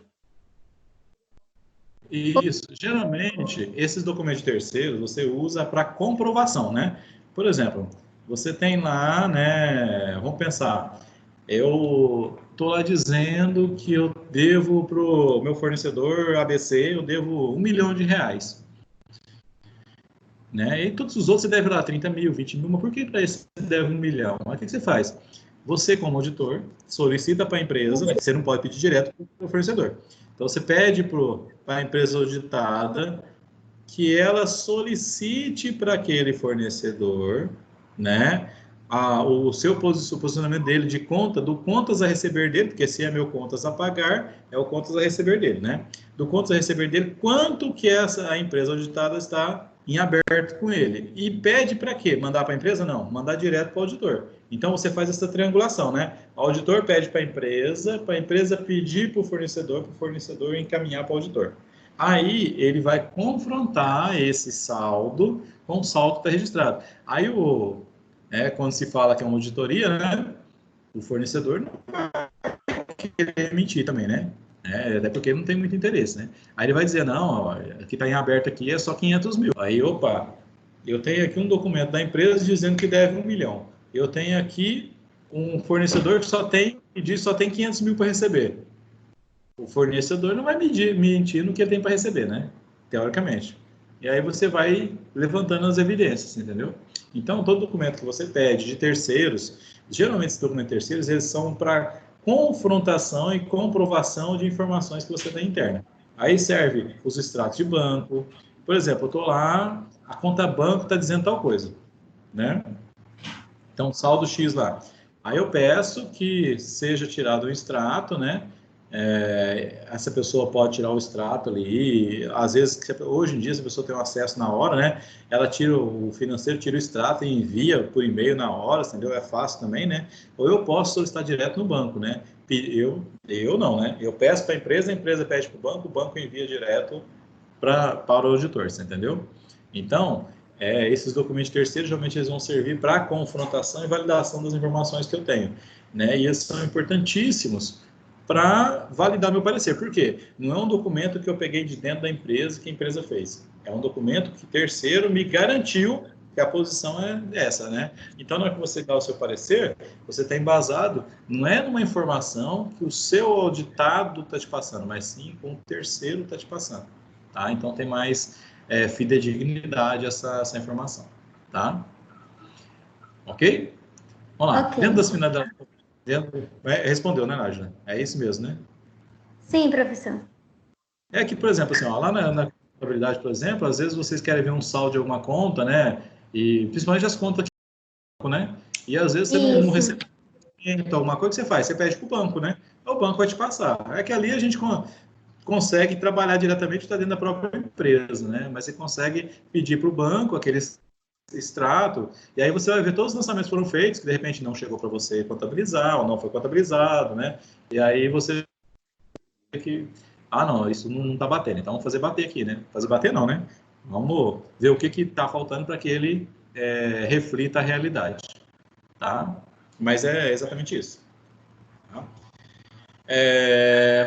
Isso, geralmente, esses documentos terceiros você usa para comprovação, né? Por exemplo, você tem lá, né? Vamos pensar, eu estou lá dizendo que eu devo para o meu fornecedor ABC, eu devo R$ 1 milhão, né? E todos os outros você deve lá 30 mil, 20 mil, mas por que para esse você deve 1 milhão? Aí o que você faz? Você, como auditor, solicita para a empresa, você não pode pedir direto para o fornecedor. Então, você pede para a empresa auditada que ela solicite para aquele fornecedor, né, o seu posicionamento dele de conta, do contas a receber dele, porque se é meu contas a pagar, é o contas a receber dele, né? Do contas a receber dele, quanto que a empresa auditada está em aberto com ele. E pede para quê? Mandar para a empresa? Não, mandar direto para o auditor. Então, você faz essa triangulação, né? O auditor pede para a empresa pedir para o fornecedor encaminhar para o auditor. Aí, ele vai confrontar esse saldo com o saldo que está registrado. Aí, quando se fala que é uma auditoria, né? O fornecedor não vai querer mentir também, né? Até porque não tem muito interesse, né? Aí ele vai dizer, não, ó, que está em aberto aqui é só 500 mil. Aí, opa, eu tenho aqui um documento da empresa dizendo que deve 1 milhão. Eu tenho aqui um fornecedor que diz que só tem 500 mil para receber. O fornecedor não vai mentir no que ele tem para receber, né? Teoricamente. E aí você vai levantando as evidências, entendeu? Então, todo documento que você pede de terceiros, geralmente esses documentos terceiros, eles são para confrontação e comprovação de informações que você tem interna. Aí serve os extratos de banco. Por exemplo, eu estou lá, a conta banco está dizendo tal coisa, né? Então, saldo X lá. Aí eu peço que seja tirado o extrato, né? Essa pessoa pode tirar o extrato ali. Às vezes, hoje em dia, se a pessoa tem um acesso na hora, né? Ela tira o financeiro, tira o extrato e envia por e-mail na hora, entendeu? É fácil também, né? Ou eu posso solicitar direto no banco, né? Eu não, né? Eu peço para a empresa pede para o banco envia direto para o auditor, você entendeu? Então, esses documentos terceiros, geralmente, eles vão servir para confrontação e validação das informações que eu tenho, né? E eles são importantíssimos para validar meu parecer. Por quê? Não é um documento que eu peguei de dentro da empresa que a empresa fez. É um documento que terceiro me garantiu que a posição é essa, né? Então, na hora que você dá o seu parecer, você está embasado, não é numa informação que o seu auditado está te passando, mas sim com o terceiro está te passando. Tá? Então, tem mais fidedignidade essa informação. Tá? Ok? Vamos lá. Ok. Dentro das finalidades... respondeu, né, Nájila? É isso mesmo, né? Sim, professor. É que, por exemplo, assim, ó, lá na contabilidade, por exemplo, às vezes vocês querem ver um saldo de alguma conta, né? E principalmente as contas que, né? E às vezes você não Isso. recebe alguma coisa que você faz, você pede para o banco, né? O banco vai te passar. É que ali a gente consegue trabalhar diretamente, está dentro da própria empresa, né? Mas você consegue pedir para o banco aquele extrato, e aí você vai ver todos os lançamentos que foram feitos, que de repente não chegou para você contabilizar, ou não foi contabilizado, né? E aí você que, não, isso não está batendo, então vamos fazer bater aqui, né? Fazer bater não, né? Vamos ver o que está faltando para que ele reflita a realidade, tá? Mas é exatamente isso. Tá?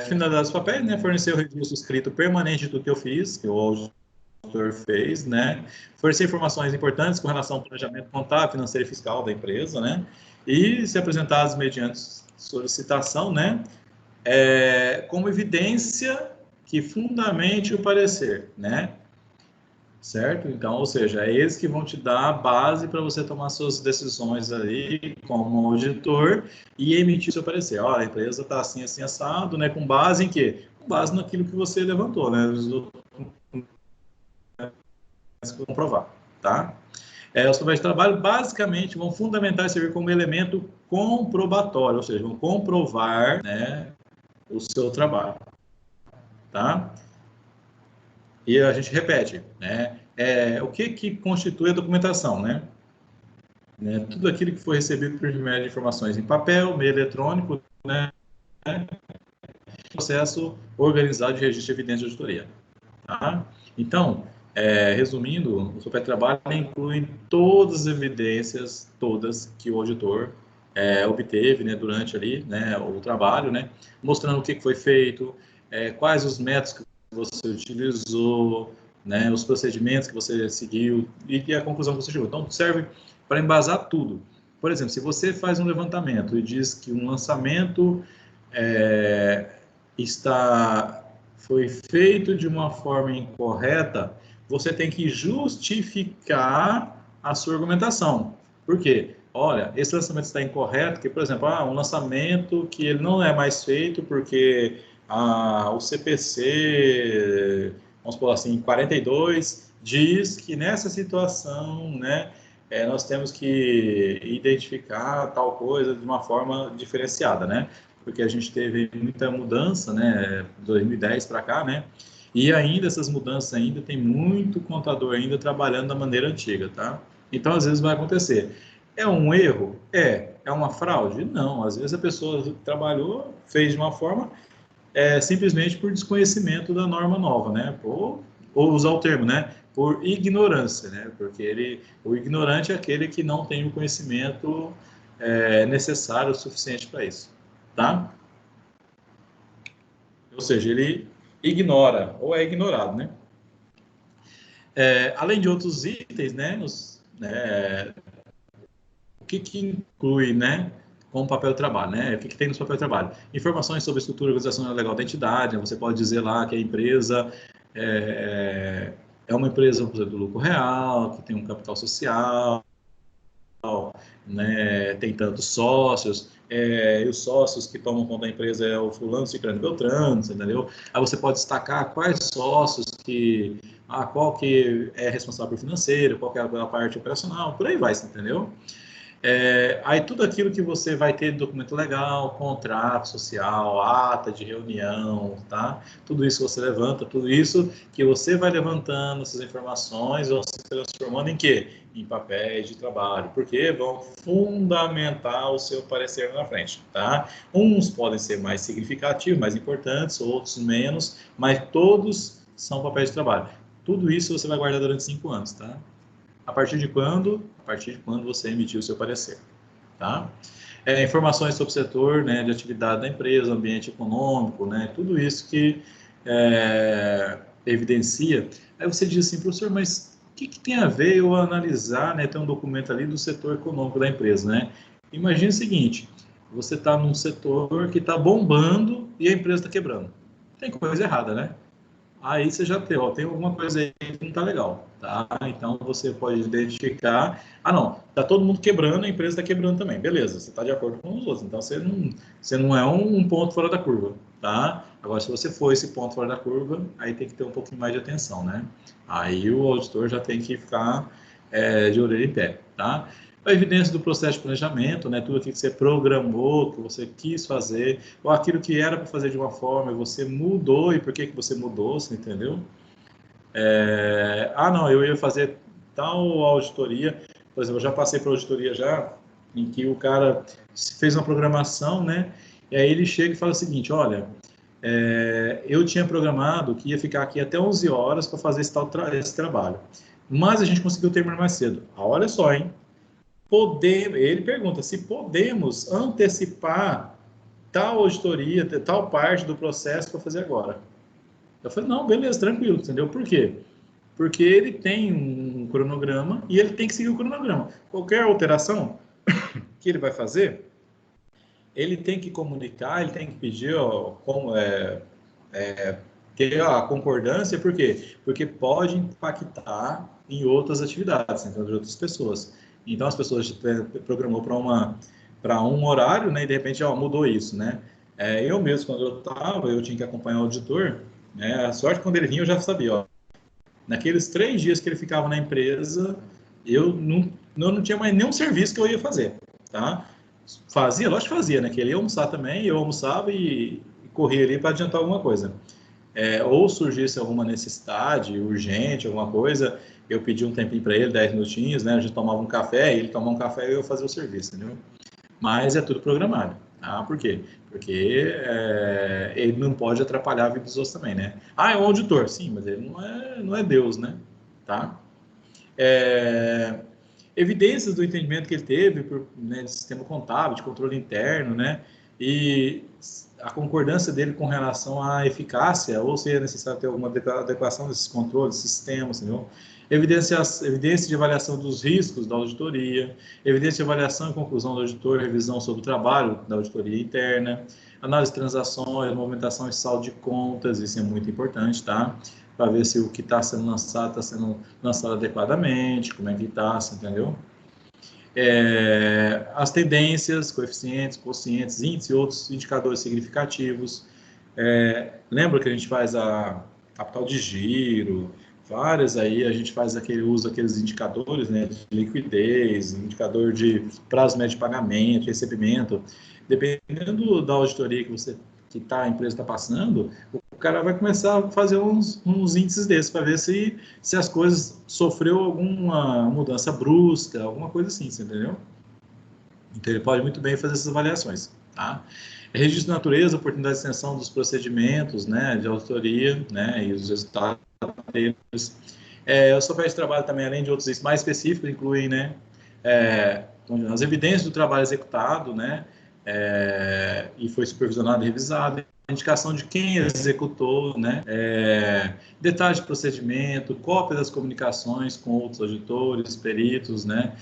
Finalidade dos papéis, né? Fornecer o registro escrito permanente do que eu fiz, que o auditor fez, né? Fornecer informações importantes com relação ao planejamento contábil, financeiro e fiscal da empresa, né? E se apresentados mediante solicitação, né? Como evidência que fundamente o parecer, né? Certo? Então, ou seja, é eles que vão te dar a base para você tomar suas decisões aí como auditor e emitir seu parecer. Olha, a empresa está assim, assim, assado, né? Com base em quê? Com base naquilo que você levantou, né? Os comprovar, tá? Os papéis de trabalho, basicamente, vão fundamentar e servir como elemento comprobatório, ou seja, vão comprovar, né, o seu trabalho, tá? E a gente repete, né? O que constitui a documentação, né? Tudo aquilo que foi recebido por intermédio de informações em papel, meio eletrônico, né? Processo organizado de registro de evidência de auditoria. Tá? Então, resumindo, o super trabalho inclui todas as evidências, todas que o auditor obteve, né, durante ali, né, o trabalho, né, mostrando o que foi feito, quais os métodos que você utilizou, né, os procedimentos que você seguiu e a conclusão que você chegou. Então, serve para embasar tudo. Por exemplo, se você faz um levantamento e diz que um lançamento foi feito de uma forma incorreta, você tem que justificar a sua argumentação. Por quê? Olha, esse lançamento está incorreto, porque, por exemplo, um lançamento que ele não é mais feito porque o CPC, vamos falar assim, 42, diz que nessa situação, né, nós temos que identificar tal coisa de uma forma diferenciada, né? Porque a gente teve muita mudança, né, 2010 para cá, né? E ainda essas mudanças ainda tem muito contador ainda trabalhando da maneira antiga, tá? Então, às vezes vai acontecer. É um erro? É uma fraude? Não. Às vezes a pessoa trabalhou, fez de uma forma simplesmente por desconhecimento da norma nova, né? Ou usar o termo, né? Por ignorância, né? Porque o ignorante é aquele que não tem o conhecimento necessário o suficiente para isso, tá? Ou seja, ele ignora ou é ignorado, né? Além de outros itens, né? O que inclui, né? Com o papel de trabalho, né? O que tem no papel de trabalho? Informações sobre a estrutura organizacional legal da entidade, né? Você pode dizer lá que a empresa é uma empresa, por exemplo, do lucro real, que tem um capital social, né? Tem tantos sócios, e os sócios que tomam conta da empresa é o fulano, ciclano e beltrano, entendeu? Aí você pode destacar quais sócios qual que é responsável por financeiro, qual que é a parte operacional, por aí vai, entendeu? Aí tudo aquilo que você vai ter de documento legal, contrato social, ata de reunião, tá? Tudo isso você levanta, tudo isso que você vai levantando, essas informações vão se transformando em quê? Em papéis de trabalho, porque vão fundamentar o seu parecer na frente, tá? Uns podem ser mais significativos, mais importantes, outros menos, mas todos são papéis de trabalho. Tudo isso você vai guardar durante 5 anos, tá? A partir de quando? A partir de quando você emitiu o seu parecer, tá? Informações sobre o setor, né, de atividade da empresa, ambiente econômico, né, tudo isso que evidencia. Aí você diz assim, professor, mas o que tem a ver eu analisar, né, ter um documento ali do setor econômico da empresa, né? Imagine o seguinte, você está num setor que está bombando e a empresa está quebrando. Tem coisa errada, né? Aí você já tem alguma coisa aí que não está legal, tá? Então você pode identificar. Ah, não, está todo mundo quebrando, a empresa está quebrando também. Beleza, você está de acordo com os outros. Então você não é um ponto fora da curva, tá? Agora, se você for esse ponto fora da curva, aí tem que ter um pouquinho mais de atenção, né? Aí o auditor já tem que ficar de orelha em pé, tá? A evidência do processo de planejamento, né? Tudo aquilo que você programou, que você quis fazer, ou aquilo que era para fazer de uma forma, você mudou, e por que você mudou, você entendeu? Não, eu ia fazer tal auditoria, por exemplo, eu já passei por auditoria já, em que o cara fez uma programação, né? E aí ele chega e fala o seguinte, olha, eu tinha programado que ia ficar aqui até 11 horas para fazer esse trabalho, mas a gente conseguiu terminar mais cedo. Olha só, hein? Ele pergunta se podemos antecipar tal auditoria, tal parte do processo para fazer agora. Eu falei, não, beleza, tranquilo, entendeu? Por quê? Porque ele tem um cronograma e ele tem que seguir o cronograma. Qualquer alteração que ele vai fazer, ele tem que comunicar, ele tem que pedir ter a concordância, por quê? Porque pode impactar em outras atividades, então, de outras pessoas. Então, as pessoas programou para um horário, né, e de repente, mudou isso, né? Eu mesmo, quando eu tinha que acompanhar o auditor, né, a sorte quando ele vinha, eu já sabia, naqueles 3 dias que ele ficava na empresa, eu não tinha mais nenhum serviço que eu ia fazer, tá? Fazia, lógico que fazia, né? Que ele ia almoçar também, eu almoçava e corria ali para adiantar alguma coisa. Ou surgisse alguma necessidade urgente, alguma coisa, eu pedi um tempinho para ele, 10 minutinhos, né? A gente tomava um café, ele tomava um café e eu fazia o serviço, entendeu? Mas é tudo programado. Ah, por quê? Porque ele não pode atrapalhar a vida dos outros também, né? Ah, é um auditor. Sim, mas ele não é Deus, né? Tá? Evidências do entendimento que ele teve né, de sistema contábil, de controle interno, né? E a concordância dele com relação à eficácia, ou se é necessário ter alguma adequação desses controles, sistemas, entendeu? Evidência de avaliação dos riscos da auditoria, evidência de avaliação e conclusão do auditor, revisão sobre o trabalho da auditoria interna, análise de transações, movimentação e saldo de contas, isso é muito importante, tá? Para ver se o que está sendo lançado está sendo lançado adequadamente, como é que está, entendeu? As tendências, coeficientes, quocientes, índices e outros indicadores significativos. Lembra que a gente faz a capital de giro, várias aí, a gente faz aquele uso daqueles indicadores, né, de liquidez, indicador de prazo médio de pagamento, recebimento. Dependendo da auditoria que a empresa está passando, o cara vai começar a fazer uns índices desses para ver se as coisas sofreu alguma mudança brusca, alguma coisa assim, você entendeu? Então ele pode muito bem fazer essas avaliações, tá? Registro de natureza, oportunidade de extensão dos procedimentos, né, de auditoria, né, e os resultados deles. Os papéis de trabalho também, além de outros mais específicos, incluem, né, as evidências do trabalho executado, né, e foi supervisionado e revisado, indicação de quem executou, né, detalhes de procedimento, cópia das comunicações com outros auditores, peritos, né.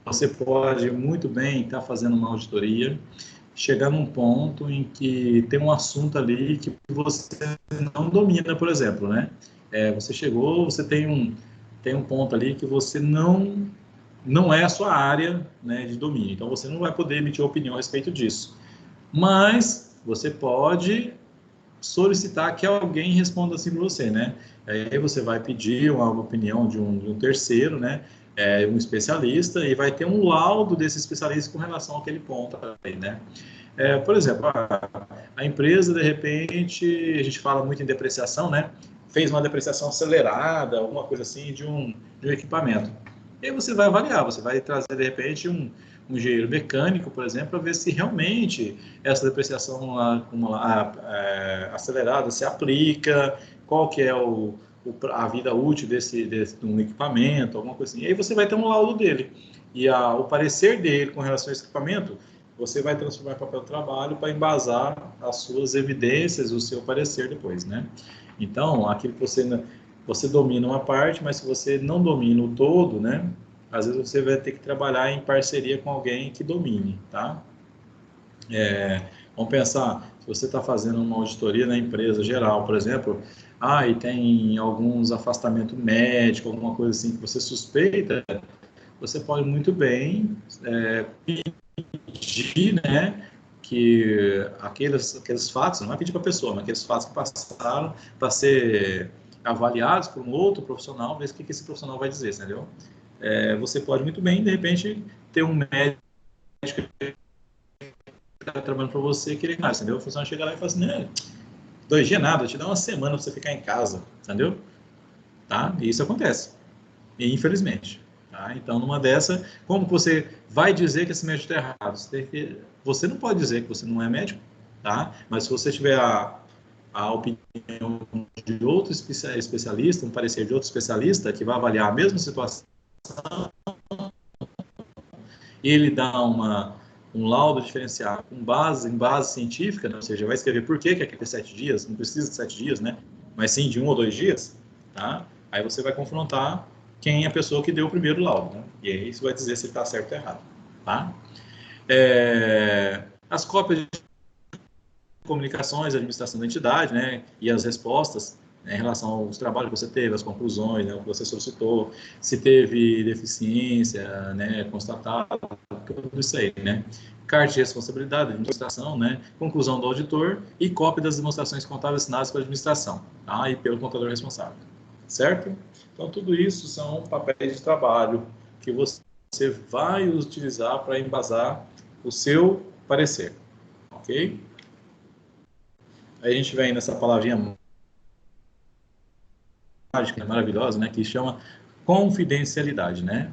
Você pode muito bem estar fazendo uma auditoria, chegar num ponto em que tem um assunto ali que você não domina, por exemplo, né? Você chegou, você tem um ponto ali que você não é a sua área, né, de domínio, então você não vai poder emitir opinião a respeito disso. Mas você pode solicitar que alguém responda assim para você, né? Aí você vai pedir uma opinião de um terceiro, né? Um especialista, e vai ter um laudo desse especialista com relação àquele ponto aí, né? Por exemplo, a empresa, de repente, a gente fala muito em depreciação, né? Fez uma depreciação acelerada, alguma coisa assim, de um equipamento. E aí você vai avaliar, você vai trazer, de repente, um engenheiro mecânico, por exemplo, para ver se realmente essa depreciação acelerada se aplica, qual que é a vida útil desse um equipamento, alguma coisa assim. E aí você vai ter um laudo dele. E o parecer dele com relação a esse equipamento, você vai transformar em papel de trabalho para embasar as suas evidências, o seu parecer depois, né? Então, aquilo que você domina uma parte, mas se você não domina o todo, né? Às vezes você vai ter que trabalhar em parceria com alguém que domine, tá? Vamos pensar, se você está fazendo uma auditoria na empresa geral, por exemplo, e tem alguns afastamentos médicos, alguma coisa assim que você suspeita, você pode muito bem pedir, né, que aqueles fatos, não vai pedir para a pessoa, mas aqueles fatos que passaram para ser avaliados por um outro profissional, ver o que esse profissional vai dizer, entendeu? Você pode muito bem, de repente, ter um médico que está trabalhando para você que ele conhece, entendeu? O funcionário chega lá e fala assim, né, 2 dias nada, te dá uma semana para você ficar em casa, entendeu? Tá? E isso acontece, e infelizmente. Tá? Então, numa dessa, como você vai dizer que esse médico está errado? Você não pode dizer que você não é médico, tá? Mas se você tiver a opinião de outro especialista, um parecer de outro especialista que vai avaliar a mesma situação, e ele dá um laudo diferenciado em base científica, né? Ou seja, vai escrever por que é aquele 7 dias, não precisa de 7 dias, né? Mas sim de 1 ou 2 dias, tá? Aí você vai confrontar quem é a pessoa que deu o primeiro laudo, né? E aí isso vai dizer se ele está certo ou errado, tá? As cópias de comunicações, a administração da entidade, né? E as respostas, né, em relação aos trabalhos que você teve, as conclusões, né, o que você solicitou, se teve deficiência, né, constatada, tudo isso aí, né? Carta de responsabilidade, administração, né? Conclusão do auditor e cópia das demonstrações contábeis assinadas pela administração, tá? E pelo contador responsável, certo? Então, tudo isso são papéis de trabalho que você vai utilizar para embasar o seu parecer, ok? Aí a gente vem nessa palavrinha mágica, maravilhosa, né, que chama confidencialidade, né?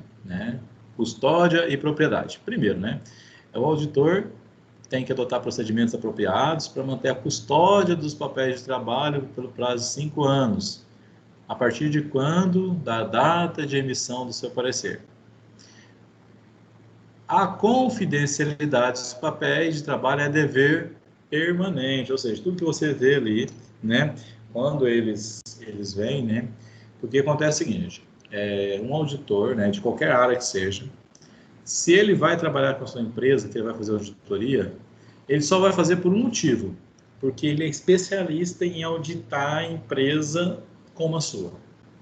Custódia e propriedade. Primeiro, né, o auditor tem que adotar procedimentos apropriados para manter a custódia dos papéis de trabalho pelo prazo de 5 anos, a partir de quando? Da data de emissão do seu parecer. A confidencialidade dos papéis de trabalho é dever permanente, ou seja, tudo que você vê ali, né, quando eles vêm, né, porque acontece o seguinte, um auditor, né, de qualquer área que seja, se ele vai trabalhar com a sua empresa, que ele vai fazer auditoria, ele só vai fazer por um motivo, porque ele é especialista em auditar a empresa como a sua,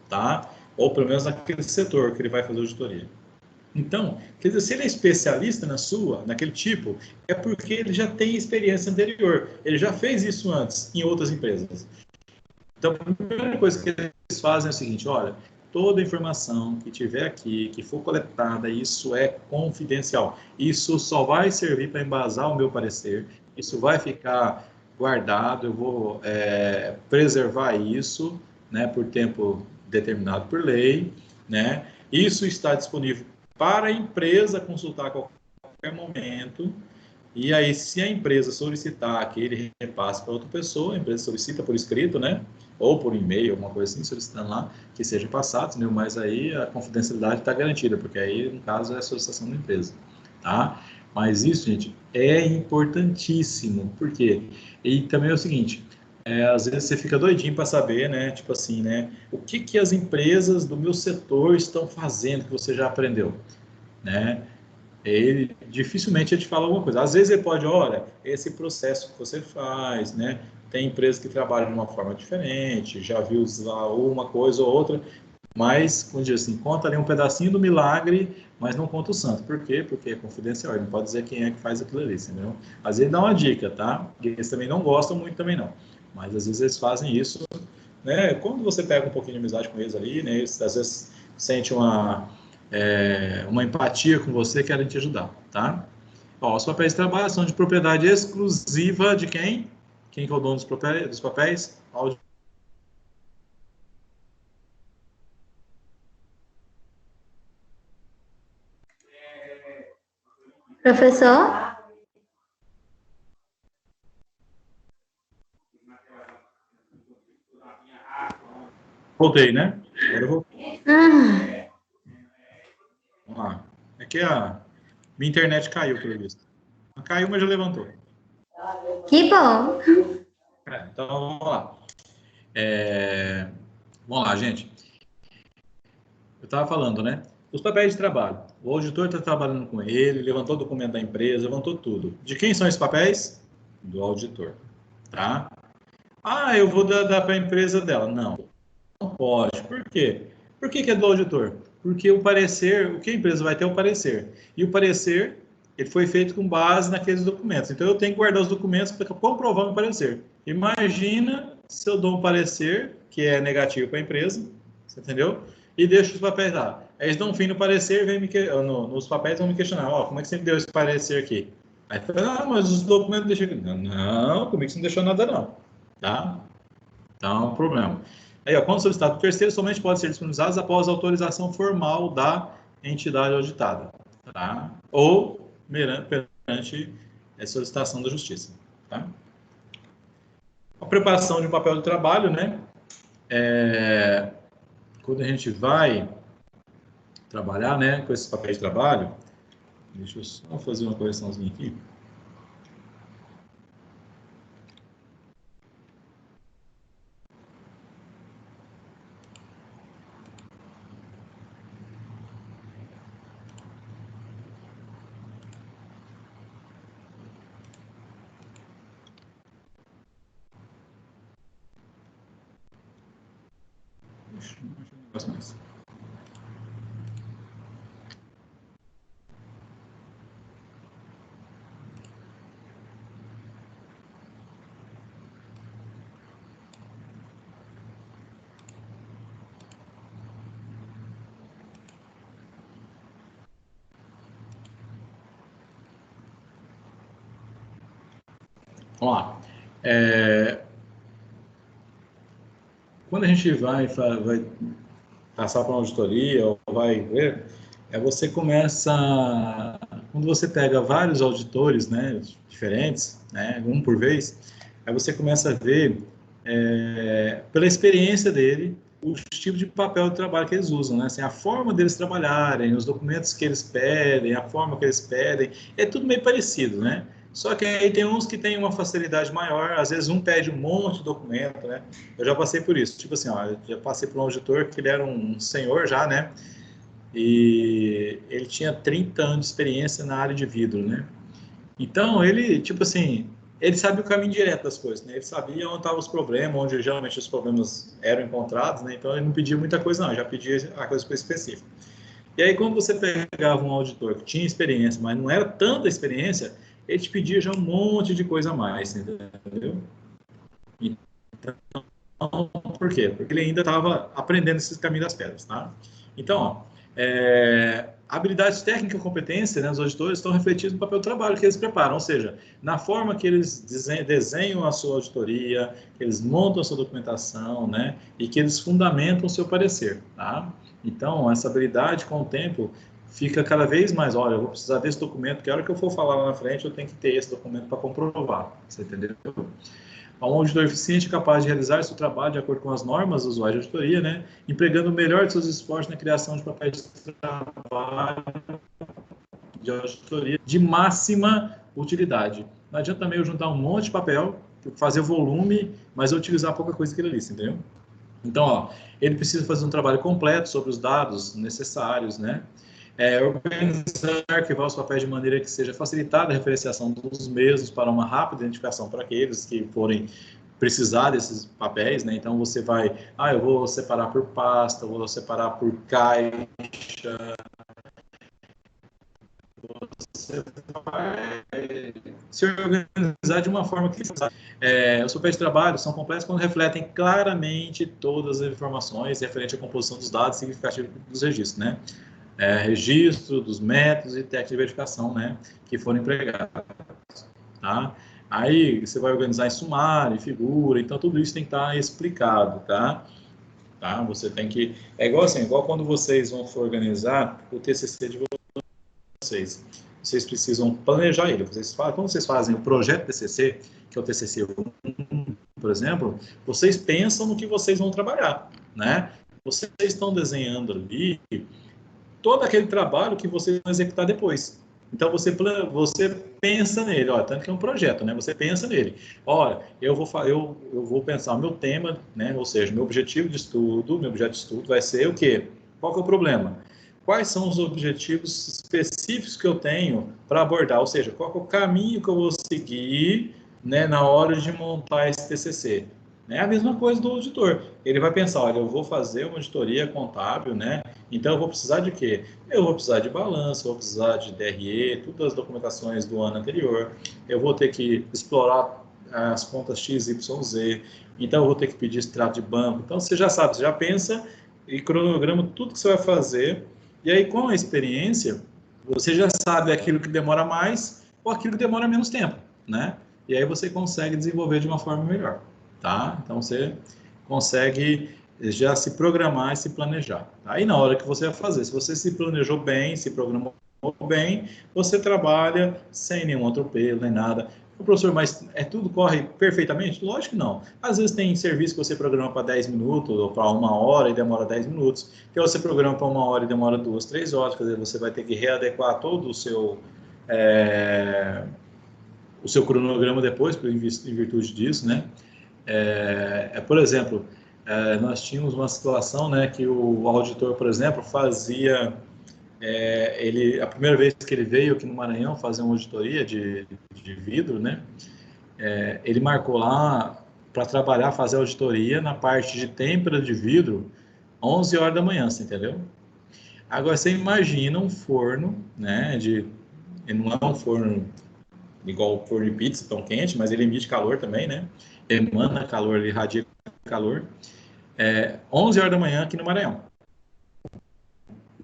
tá? Ou pelo menos naquele setor que ele vai fazer auditoria. Então, quer dizer, se ele é especialista naquele tipo, é porque ele já tem experiência anterior, ele já fez isso antes em outras empresas. Então, a primeira coisa que eles fazem é o seguinte, olha, toda informação que tiver aqui, que for coletada, isso é confidencial. Isso só vai servir para embasar o meu parecer, isso vai ficar guardado, eu vou preservar isso, né, por tempo determinado por lei, né? Isso está disponível para a empresa consultar a qualquer momento. E aí, se a empresa solicitar aquele repasse para outra pessoa, a empresa solicita por escrito, né? Ou por e-mail, alguma coisa assim, solicitando lá que seja passado, entendeu? Mas aí a confidencialidade está garantida, porque aí, no caso, é a solicitação da empresa, tá? Mas isso, gente, é importantíssimo. Por quê? E também é o seguinte, às vezes você fica doidinho para saber, né? Tipo assim, né? O que que as empresas do meu setor estão fazendo que você já aprendeu, né? Ele dificilmente ele te fala alguma coisa. Às vezes ele pode, olha, esse processo que você faz, né? Tem empresas que trabalham de uma forma diferente, já viu lá uma coisa ou outra, mas, como diz assim, conta ali um pedacinho do milagre, mas não conta o santo. Por quê? Porque é confidencial, ele não pode dizer quem é que faz aquilo ali, entendeu? Às vezes ele dá uma dica, tá? Eles também não gostam muito, também não. Mas às vezes eles fazem isso, né? Quando você pega um pouquinho de amizade com eles ali, né? Eles às vezes sente uma empatia com você, querem te ajudar, tá? Ó, os papéis de trabalho são de propriedade exclusiva de quem? Quem que é o dono dos papéis? Professor? Voltei, né? Agora eu vou. Ah, Vamos lá. É que a minha internet caiu, pelo visto. Não caiu, mas já levantou. que bom. Então, vamos lá. Vamos lá, gente. Eu estava falando, né? Os papéis de trabalho. O auditor está trabalhando com ele, levantou o documento da empresa, levantou tudo. De quem são esses papéis? Do auditor, tá? Ah, eu vou dar para a empresa dela. Não, não pode. Por quê? Por que é do auditor? Porque o parecer, o que a empresa vai ter é o parecer. E o parecer, ele foi feito com base naqueles documentos. Então, eu tenho que guardar os documentos para comprovar o meu parecer. Imagina se eu dou um parecer que é negativo para a empresa, você entendeu? E deixo os papéis lá. Aí eles dão um fim no parecer, nos papéis vão me questionar, ó, como é que você deu esse parecer aqui? Aí fala, ah, mas os documentos deixam aqui. Não, não, comigo você não deixou nada não, tá? Então, é um problema. Aí, ó, quando solicitado por terceiro, somente pode ser disponibilizados após a autorização formal da entidade auditada, tá? Ou perante a solicitação da justiça, tá? A preparação de um papel de trabalho, né? Quando a gente vai trabalhar, né, com esses papéis de trabalho, deixa eu só fazer uma correçãozinha aqui. Deixa eu um negócio mais. Vamos lá. Quando a gente vai passar para uma auditoria ou vai ver, você começa, quando você pega vários auditores, né, diferentes, né, um por vez, aí você começa a ver, pela experiência dele, o tipo de papel de trabalho que eles usam, né, assim, a forma deles trabalharem, os documentos que eles pedem, a forma que eles pedem, é tudo meio parecido, né? Só que aí tem uns que têm uma facilidade maior, às vezes um pede um monte de documento, né? Eu já passei por isso. Tipo assim, ó, eu já passei por um auditor que ele era um senhor já, né? E ele tinha 30 anos de experiência na área de vidro, né? Então, ele, tipo assim, ele sabia o caminho direto das coisas, né? Ele sabia onde estavam os problemas, onde geralmente os problemas eram encontrados, né? Então, ele não pedia muita coisa, não, já pedia a coisa específica. E aí, quando você pegava um auditor que tinha experiência, mas não era tanta experiência, ele te pedia já um monte de coisa a mais, entendeu? Então, Por quê? Porque ele ainda estava aprendendo esse caminho das pedras, tá? Então, ó, habilidades técnicas e competência, né, os auditores estão refletidos no papel de trabalho que eles preparam, ou seja, na forma que eles desenham a sua auditoria, que eles montam a sua documentação, né, e que eles fundamentam o seu parecer, tá? Então, essa habilidade, com o tempo, fica cada vez mais, olha, eu vou precisar desse documento, que a hora que eu for falar lá na frente, eu tenho que ter esse documento para comprovar, você entendeu? Um auditor eficiente capaz de realizar seu trabalho de acordo com as normas usuais de auditoria, né, empregando o melhor de seus esforços na criação de papéis de trabalho de auditoria de máxima utilidade. Não adianta também eu juntar um monte de papel, fazer volume, mas eu utilizar pouca coisa que ele lista, entendeu? Então, ó, ele precisa fazer um trabalho completo sobre os dados necessários, né? Organizar e arquivar os papéis de maneira que seja facilitada a referenciação dos mesmos para uma rápida identificação para aqueles que forem precisar desses papéis, né? Então, você vai, eu vou separar por pasta, vou separar por caixa, você vai se organizar de uma forma que os papéis de trabalho são completos quando refletem claramente todas as informações referentes à composição dos dados significativos dos registros, né? Registro dos métodos e técnicas de verificação, né, que foram empregados, tá? Aí você vai organizar em sumário, em figura, então tudo isso tem que estar explicado, tá? Você tem que... É igual assim, igual quando vocês vão organizar o TCC de vocês precisam planejar ele. Quando vocês fazem o projeto TCC, que é o TCC 1, por exemplo, vocês pensam no que vocês vão trabalhar, né? Vocês estão desenhando ali todo aquele trabalho que vocês vão executar depois. Então, você pensa nele, tanto que é um projeto, né? Você pensa nele. Olha, eu vou pensar o meu tema, né? Ou seja, meu objetivo de estudo, meu objeto de estudo vai ser o quê? Qual que é o problema? Quais são os objetivos específicos que eu tenho para abordar? Ou seja, qual que é o caminho que eu vou seguir, né, na hora de montar esse TCC? É a mesma coisa do auditor. Ele vai pensar, olha, eu vou fazer uma auditoria contábil, né? Então, eu vou precisar de quê? Eu vou precisar de balanço, eu vou precisar de DRE, todas as documentações do ano anterior. Eu vou ter que explorar as contas X, Y, Z. Então, eu vou ter que pedir extrato de banco. Então, você já sabe, você já pensa e cronograma tudo que você vai fazer. E aí, com a experiência, você já sabe aquilo que demora mais ou aquilo que demora menos tempo, né? E aí você consegue desenvolver de uma forma melhor, tá? Então, você consegue já se programar e se planejar. Aí, na hora que você vai fazer, se você se planejou bem, se programou bem, você trabalha sem nenhum atropelo, nem nada. O professor, mas tudo corre perfeitamente? Lógico que não. Às vezes tem serviço que você programa para 10 minutos, ou para 1 hora e demora 10 minutos, que você programa para 1 hora e demora 2, 3 horas, quer dizer, você vai ter que readequar todo o seu cronograma depois, em virtude disso, né? Por exemplo, nós tínhamos uma situação, né, que o auditor, por exemplo, fazia... a primeira vez que ele veio aqui no Maranhão fazer uma auditoria de vidro, né, ele marcou lá para trabalhar, fazer auditoria na parte de têmpera de vidro, 11 horas da manhã, você entendeu? Agora, você imagina um forno, né, não é um forno igual o forno de pizza, tão quente, mas ele emite calor também, né, emana calor, ele irradia calor, 11 horas da manhã aqui no Maranhão,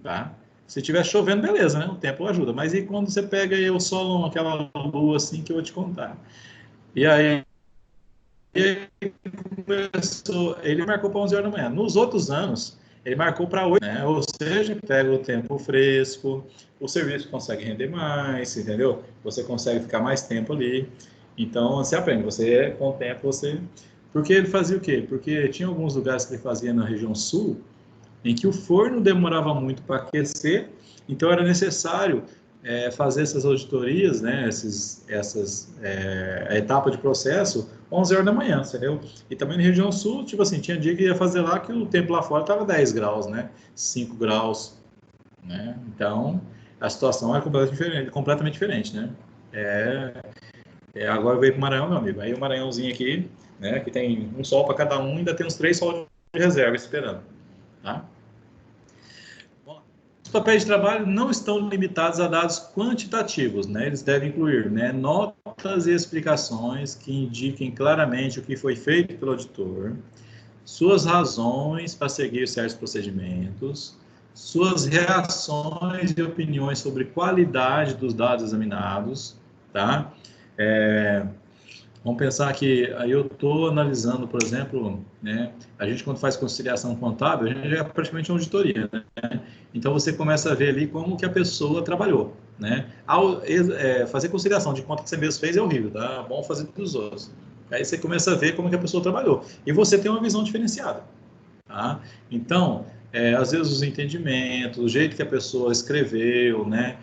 tá? Se estiver chovendo, beleza, né? O tempo ajuda. Mas e quando você pega aí o sol, aquela lua assim que eu vou te contar? E aí ele marcou para 11 horas da manhã. Nos outros anos, ele marcou para 8, né? Ou seja, pega o tempo fresco, o serviço consegue render mais, entendeu? Você consegue ficar mais tempo ali. Então, você aprende. Com o tempo, você... Porque ele fazia o quê? Porque tinha alguns lugares que ele fazia na região sul, em que o forno demorava muito para aquecer, então era necessário fazer essas auditorias, né, a etapa de processo, 11 horas da manhã, entendeu? E também na região sul, tipo assim, tinha dia que ia fazer lá que o tempo lá fora estava 10 graus, né, 5 graus, né, então a situação era completamente diferente, né. Agora veio para o Maranhão, meu amigo, aí o Maranhãozinho aqui, né, que tem um sol para cada um, ainda tem uns 3 sols de reserva esperando. Tá? Os papéis de trabalho não estão limitados a dados quantitativos, né? Eles devem incluir, né, notas e explicações que indiquem claramente o que foi feito pelo auditor, suas razões para seguir certos procedimentos, suas reações e opiniões sobre qualidade dos dados examinados, tá? Vamos pensar que aí eu estou analisando, por exemplo, né, a gente quando faz conciliação contábil, a gente já é praticamente uma auditoria, né? Então você começa a ver ali como que a pessoa trabalhou, né? Fazer conciliação de conta que você mesmo fez é horrível, tá? É bom fazer dos outros. Aí você começa a ver como que a pessoa trabalhou. E você tem uma visão diferenciada, tá? Então, às vezes os entendimentos, o jeito que a pessoa escreveu, né?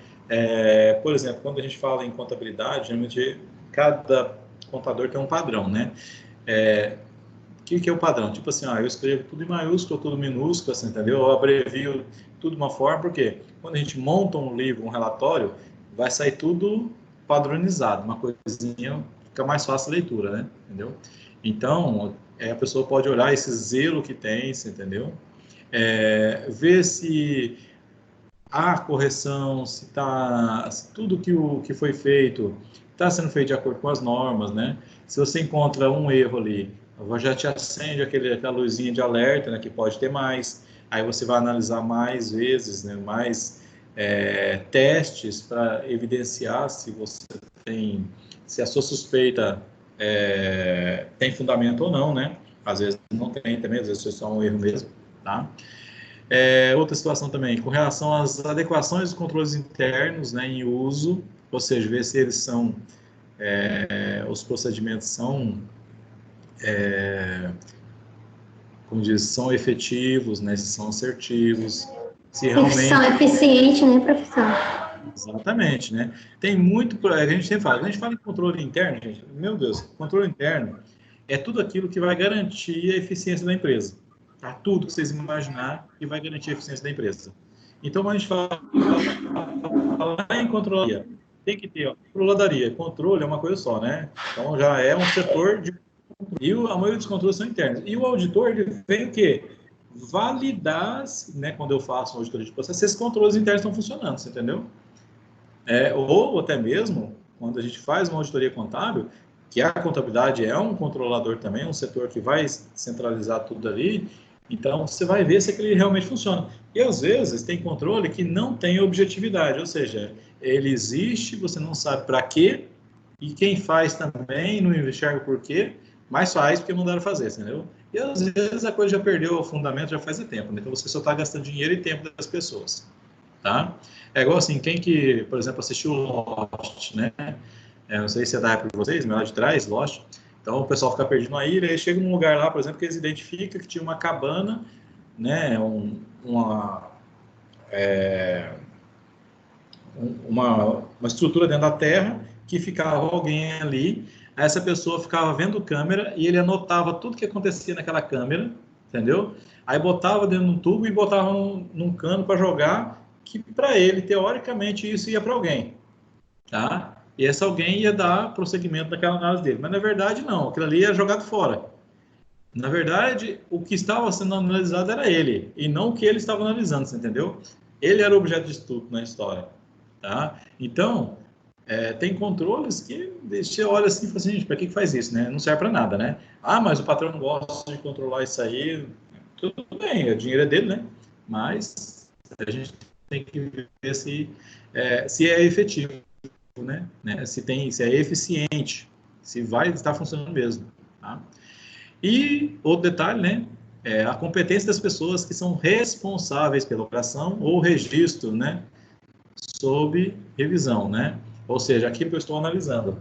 Por exemplo, quando a gente fala em contabilidade, geralmente cada contador tem um padrão, né? O que é o padrão? Tipo assim, eu escrevo tudo em maiúsculo, tudo minúsculo, assim, entendeu? Eu abrevio tudo de uma forma, porque quando a gente monta um livro, um relatório, vai sair tudo padronizado, uma coisinha fica mais fácil a leitura, né? Entendeu? Então, a pessoa pode olhar esse zelo que tem, entendeu? Ver se há correção, se tudo que foi feito está sendo feito de acordo com as normas, né? Se você encontra um erro ali, já te acende aquela luzinha de alerta, né, que pode ter mais. Aí você vai analisar mais vezes, né, mais testes para evidenciar se a sua suspeita tem fundamento ou não, né? Às vezes não tem também, às vezes é só um erro mesmo, tá? Outra situação também, com relação às adequações dos controles internos, né, em uso, ou seja, ver se eles são, os procedimentos são, como diz, são efetivos, né, se são assertivos, se Profissão realmente... eficiente, né, profissão? Exatamente, né? Tem muito, a gente sempre fala, quando a gente fala em controle interno, gente, meu Deus, controle interno é tudo aquilo que vai garantir a eficiência da empresa. Tá? Tudo que vocês imaginar que vai garantir a eficiência da empresa. Então, quando a gente fala em controladoria, tem que ter, controladaria, controle é uma coisa só, né? Então, já é um setor de... E a maioria dos controles são internos. E o auditor, ele vem o quê? Validar, né, quando eu faço uma auditoria de processo, se esses controles internos estão funcionando, você entendeu? Ou até mesmo, quando a gente faz uma auditoria contábil, que a contabilidade é um controlador também, um setor que vai centralizar tudo ali, então você vai ver se aquele realmente funciona. E às vezes tem controle que não tem objetividade, ou seja, ele existe, você não sabe para quê, e quem faz também não enxerga por quê, mas faz porque mandaram fazer, entendeu? E às vezes a coisa já perdeu o fundamento, já faz tempo, né? Então você só está gastando dinheiro e tempo das pessoas. Tá? É igual assim, quem que, por exemplo, assistiu Lost, né? Não sei se é da época de vocês, mas lá de trás, Lost. Então o pessoal fica perdido na ilha e chega num lugar lá, por exemplo, que eles identificam que tinha uma cabana, né? Uma estrutura dentro da terra que ficava alguém ali. Aí essa pessoa ficava vendo câmera e ele anotava tudo que acontecia naquela câmera, entendeu? Aí botava dentro de um tubo e botava num cano para jogar, que para ele, teoricamente, isso ia para alguém, tá? E esse alguém ia dar prosseguimento daquela análise dele. Mas na verdade, não, aquilo ali era jogado fora. Na verdade, o que estava sendo analisado era ele, e não o que ele estava analisando, você entendeu? Ele era o objeto de estudo na história, tá? Então, tem controles que você olha assim e fala assim, gente, para que faz isso, né? Não serve para nada, né? Ah, mas o patrão não gosta de controlar isso aí. Tudo bem, o dinheiro é dele, né? Mas a gente tem que ver se é efetivo, né? Se é eficiente, se vai estar funcionando mesmo, tá? E outro detalhe, né? A competência das pessoas que são responsáveis pela operação ou registro, né? Sob revisão, né? Ou seja, aquilo que eu estou analisando.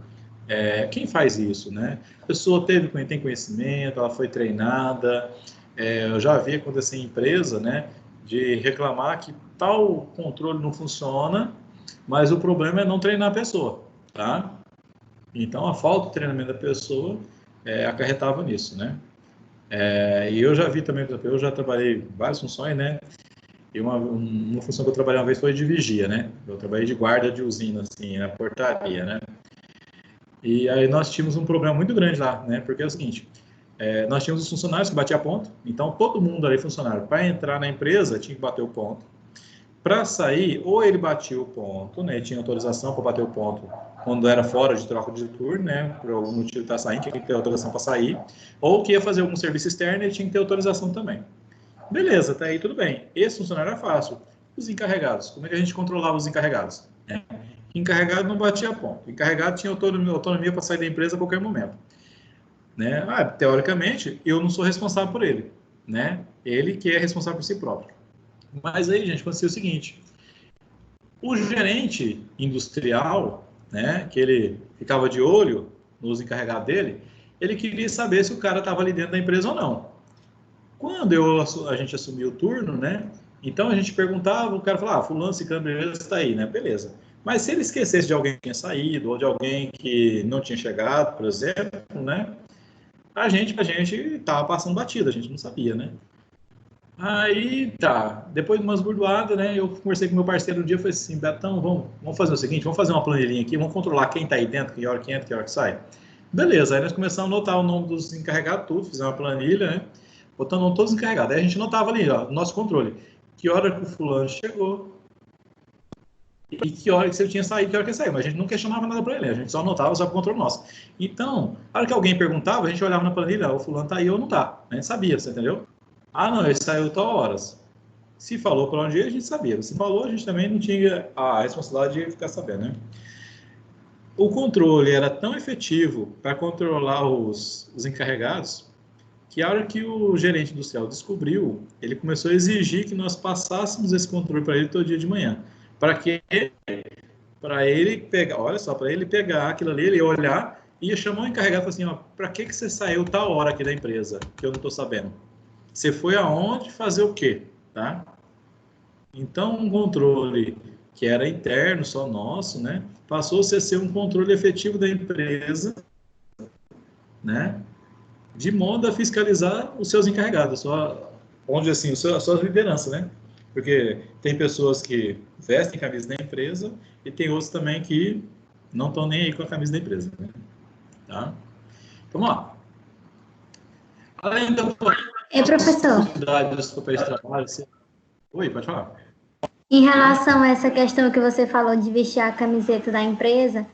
Quem faz isso, né? A pessoa tem conhecimento, ela foi treinada. Eu já vi acontecer em empresa, né? De reclamar que tal controle não funciona, mas o problema é não treinar a pessoa, tá? Então, a falta de treinamento da pessoa acarretava nisso, né? E eu já vi também, por exemplo, eu já trabalhei várias funções, né? E uma função que eu trabalhei uma vez foi de vigia, né? Eu trabalhei de guarda de usina, assim, na portaria, né? E aí nós tínhamos um problema muito grande lá, né? Porque é o seguinte, nós tínhamos os funcionários que batiam ponto, então todo mundo ali, funcionário, para entrar na empresa, tinha que bater o ponto. Para sair, ou ele batia o ponto, né? Tinha autorização para bater o ponto quando era fora de troca de turno, né, por algum motivo está saindo, tinha que ter autorização para sair, ou que ia fazer algum serviço externo e tinha que ter autorização também. Beleza, até aí tudo bem. Esse funcionário era fácil. Os encarregados, como é que a gente controlava os encarregados? Encarregado não batia ponto. Encarregado tinha autonomia para sair da empresa a qualquer momento. Né? Teoricamente, eu não sou responsável por ele. Né? Ele que é responsável por si próprio. Mas aí, gente, aconteceu o seguinte. O gerente industrial, né, que ele ficava de olho nos encarregados dele, ele queria saber se o cara estava ali dentro da empresa ou não. Quando a gente assumiu o turno, né, então a gente perguntava, o cara falava, fulano, ciclano, beleza, está aí, né, beleza. Mas se ele esquecesse de alguém que tinha saído, ou de alguém que não tinha chegado, por exemplo, né, a gente estava passando batida, a gente não sabia, né. Aí, tá, depois de umas burdoadas, né, eu conversei com meu parceiro um dia, falei assim, Betão, vamos fazer o seguinte, vamos fazer uma planilhinha aqui, vamos controlar quem tá aí dentro, que hora que entra, que hora que sai. Beleza, aí nós começamos a anotar o nome dos encarregados, tudo, fizemos uma planilha, né, botando o nome todos os encarregados. Aí a gente anotava ali, ó, nosso controle, que hora que o fulano chegou, e que hora que você tinha saído, que hora que ele saiu, mas a gente não questionava nada para ele, a gente só anotava só para o controle nosso. Então, a hora que alguém perguntava, a gente olhava na planilha, o fulano tá aí ou não tá, a gente sabia, você entendeu? Ah, não, ele saiu tal horas. Se falou para onde ia, a gente sabia. Se falou, a gente também não tinha a responsabilidade de ficar sabendo, né? O controle era tão efetivo para controlar os encarregados que a hora que o gerente industrial descobriu, ele começou a exigir que nós passássemos esse controle para ele todo dia de manhã. Para que? Para ele pegar, olha só, para ele pegar aquilo ali, ele ia olhar e ia chamar o encarregado e falar assim, ó, para que você saiu tal hora aqui da empresa, que eu não estou sabendo? Você foi aonde fazer o quê? Tá? Então, um controle que era interno, só nosso, né, passou-se a ser um controle efetivo da empresa, né, de modo a fiscalizar os seus encarregados, onde assim, as suas lideranças, né? Porque tem pessoas que vestem camisa da empresa e tem outros também que não estão nem aí com a camisa da empresa, né? Tá? Então, vamos lá. Além da professor, dos papéis de trabalho, você... Oi, pode falar. em relação a essa questão que você falou de vestir a camiseta da empresa,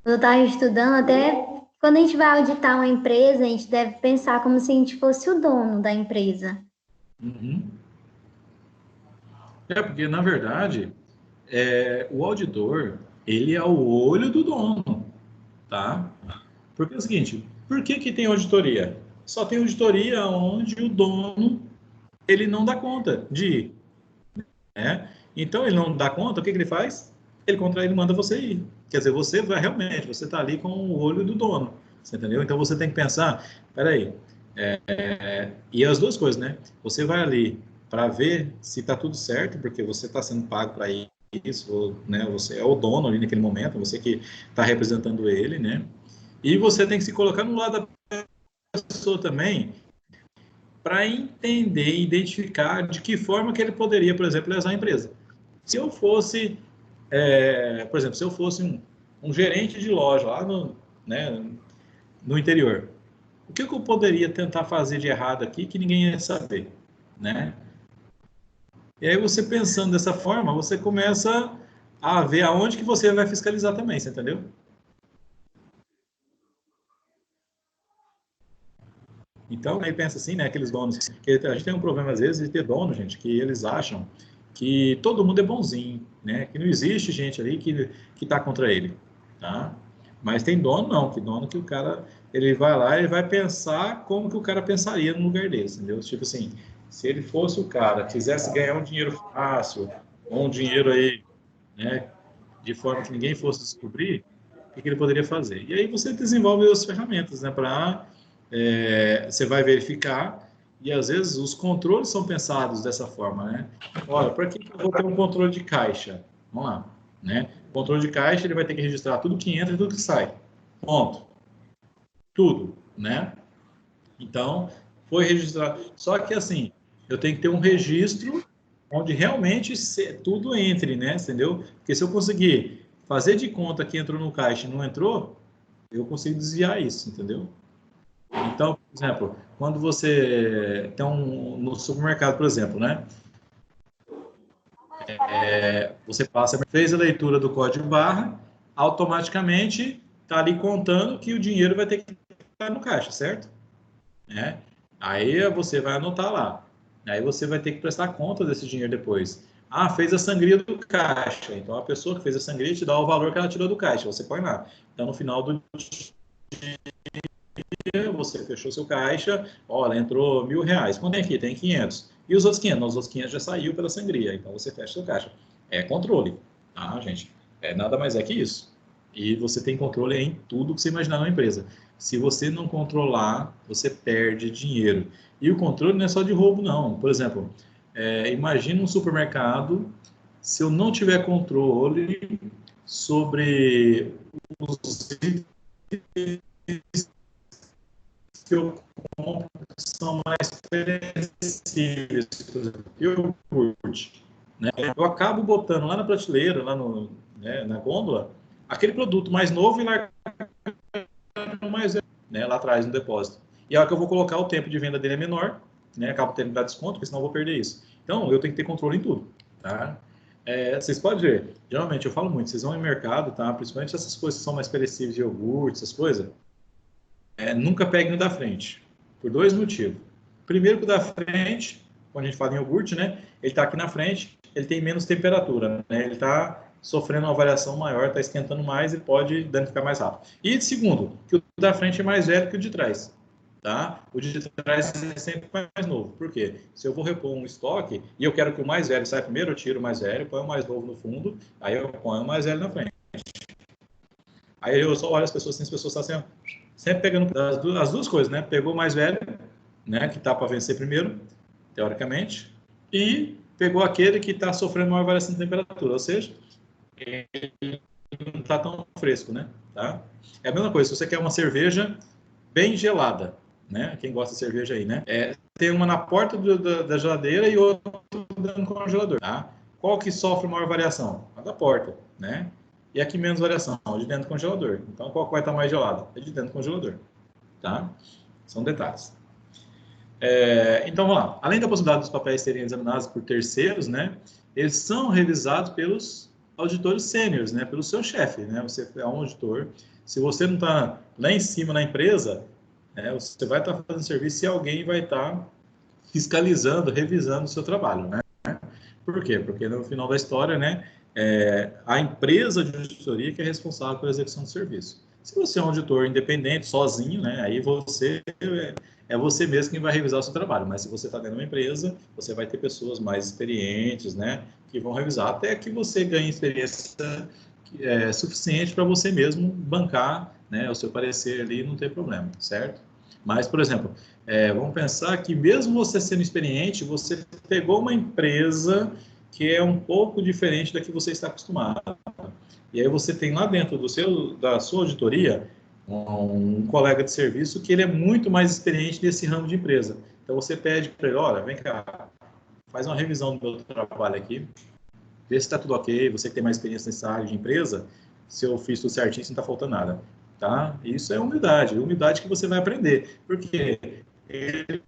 eu estava estudando, até quando a gente vai auditar uma empresa, a gente deve pensar como se a gente fosse o dono da empresa. Uhum. Porque, na verdade, o auditor, ele é o olho do dono, tá? Porque é o seguinte, por que tem auditoria? Só tem auditoria onde o dono, ele não dá conta de ir, né? Então, ele não dá conta, o que ele faz? Ele manda você ir. Quer dizer, você vai realmente, você está ali com o olho do dono, você entendeu? Então, você tem que pensar, peraí, e as duas coisas, né? Você vai ali para ver se está tudo certo, porque você está sendo pago para isso, né? Você é o dono ali naquele momento, você que está representando ele, né? E você tem que se colocar no lado da pessoa também para entender e identificar de que forma que ele poderia, por exemplo, lesar a empresa. Se eu fosse, por exemplo, se eu fosse um gerente de loja lá né, no interior, o que eu poderia tentar fazer de errado aqui que ninguém ia saber, né? E aí você pensando dessa forma, você começa a ver aonde que você vai fiscalizar também, você entendeu? Então, aí pensa assim, né, aqueles donos, que a gente tem um problema às vezes de ter dono, gente, que eles acham que todo mundo é bonzinho, né, que não existe gente ali que tá contra ele, tá? Mas tem dono não, que dono que o cara, ele vai lá, ele vai pensar como que o cara pensaria no lugar dele, entendeu? Tipo assim, se ele fosse o cara, quisesse ganhar um dinheiro fácil, ou um dinheiro aí, né, de forma que ninguém fosse descobrir, o que ele poderia fazer? E aí você desenvolve as ferramentas, né, para você vai verificar e às vezes os controles são pensados dessa forma, né? Olha, para que eu vou ter um controle de caixa? Vamos lá, né? O controle de caixa ele vai ter que registrar tudo que entra e tudo que sai. Ponto. Tudo, né? Então, foi registrado. Só que assim, eu tenho que ter um registro onde realmente tudo entre, né? Entendeu? Porque se eu conseguir fazer de conta que entrou no caixa e não entrou, eu consigo desviar isso, entendeu? Então, por exemplo, quando você tem no supermercado, por exemplo, né? Você fez a leitura do código barra automaticamente está ali contando que o dinheiro vai ter que estar no caixa, certo? Né? Aí você vai anotar lá. Aí você vai ter que prestar conta desse dinheiro depois. Ah, fez a sangria do caixa. Então a pessoa que fez a sangria te dá o valor que ela tirou do caixa. Você põe lá. Então no final do dia, você fechou seu caixa. Olha, entrou R$ 1.000. Quanto tem aqui? Tem 500. E os outros 500? Os outros 500 já saiu pela sangria. Então você fecha seu caixa. É controle. Tá, gente? Nada mais é que isso. E você tem controle em tudo que você imaginar na empresa. Se você não controlar, você perde dinheiro. E o controle não é só de roubo, não. Por exemplo, imagina um supermercado, se eu não tiver controle sobre os itens que eu compro que são mais perecíveis, por exemplo, iogurte, né? Eu acabo botando lá na prateleira, lá no, né, na gôndola, aquele produto mais novo e largando mais velho, né, lá atrás no depósito. E a hora que eu vou colocar, o tempo de venda dele é menor, né, acabo tendo que dar desconto, porque senão eu vou perder isso. Então, eu tenho que ter controle em tudo, tá? Vocês podem ver, geralmente eu falo muito, vocês vão em mercado, tá? Principalmente essas coisas que são mais perecíveis, de iogurte, essas coisas, nunca pegue no da frente, por dois motivos. Primeiro que o da frente, quando a gente fala em iogurte, né, ele está aqui na frente, ele tem menos temperatura, né, ele está sofrendo uma variação maior, está esquentando mais e pode danificar mais rápido. E segundo, que o da frente é mais velho que o de trás. Tá? O de trás é sempre mais novo. Por quê? Se eu vou repor um estoque e eu quero que o mais velho saia primeiro, eu tiro o mais velho, ponho o mais novo no fundo, aí eu ponho o mais velho na frente. Aí eu só olho as pessoas, assim, as pessoas estão assim, sempre pegando as duas coisas, né? Pegou o mais velho, né? Que está para vencer primeiro, teoricamente, e pegou aquele que está sofrendo maior variação de temperatura, ou seja, ele não está tão fresco, né? Tá? É a mesma coisa, se você quer uma cerveja bem gelada, né? Quem gosta de cerveja aí, né? Tem uma na porta da geladeira e outra dentro do congelador, tá? Qual que sofre maior variação? A da porta, né? E aqui menos variação, a de dentro do congelador. Então, qual vai estar mais gelada? A de dentro do congelador, tá? São detalhes. Então, vamos lá. Além da possibilidade dos papéis serem examinados por terceiros, né? Eles são revisados pelos auditores sêniores, né? Pelo seu chefe, né? Você é um auditor. Se você não está lá em cima na empresa, né? Você vai estar fazendo serviço e alguém vai estar fiscalizando, revisando o seu trabalho, né? Por quê? Porque no final da história, né? A empresa de auditoria que é responsável pela execução do serviço. Se você é um auditor independente, sozinho, né? Aí você é você mesmo quem vai revisar o seu trabalho. Mas se você está dentro de uma empresa, você vai ter pessoas mais experientes, né? Que vão revisar até que você ganhe experiência suficiente para você mesmo bancar, né? O seu parecer ali, não tem problema, certo? Mas, por exemplo, vamos pensar que mesmo você sendo experiente, você pegou uma empresa que é um pouco diferente da que você está acostumado. E aí você tem lá dentro da sua auditoria um colega de serviço que ele é muito mais experiente nesse ramo de empresa. Então você pede para ele, olha, vem cá, faz uma revisão do meu trabalho aqui, vê se está tudo ok, você que tem mais experiência nessa área de empresa, se eu fiz tudo certinho, se não está faltando nada. Tá? Isso é humildade que você vai aprender. Porque ele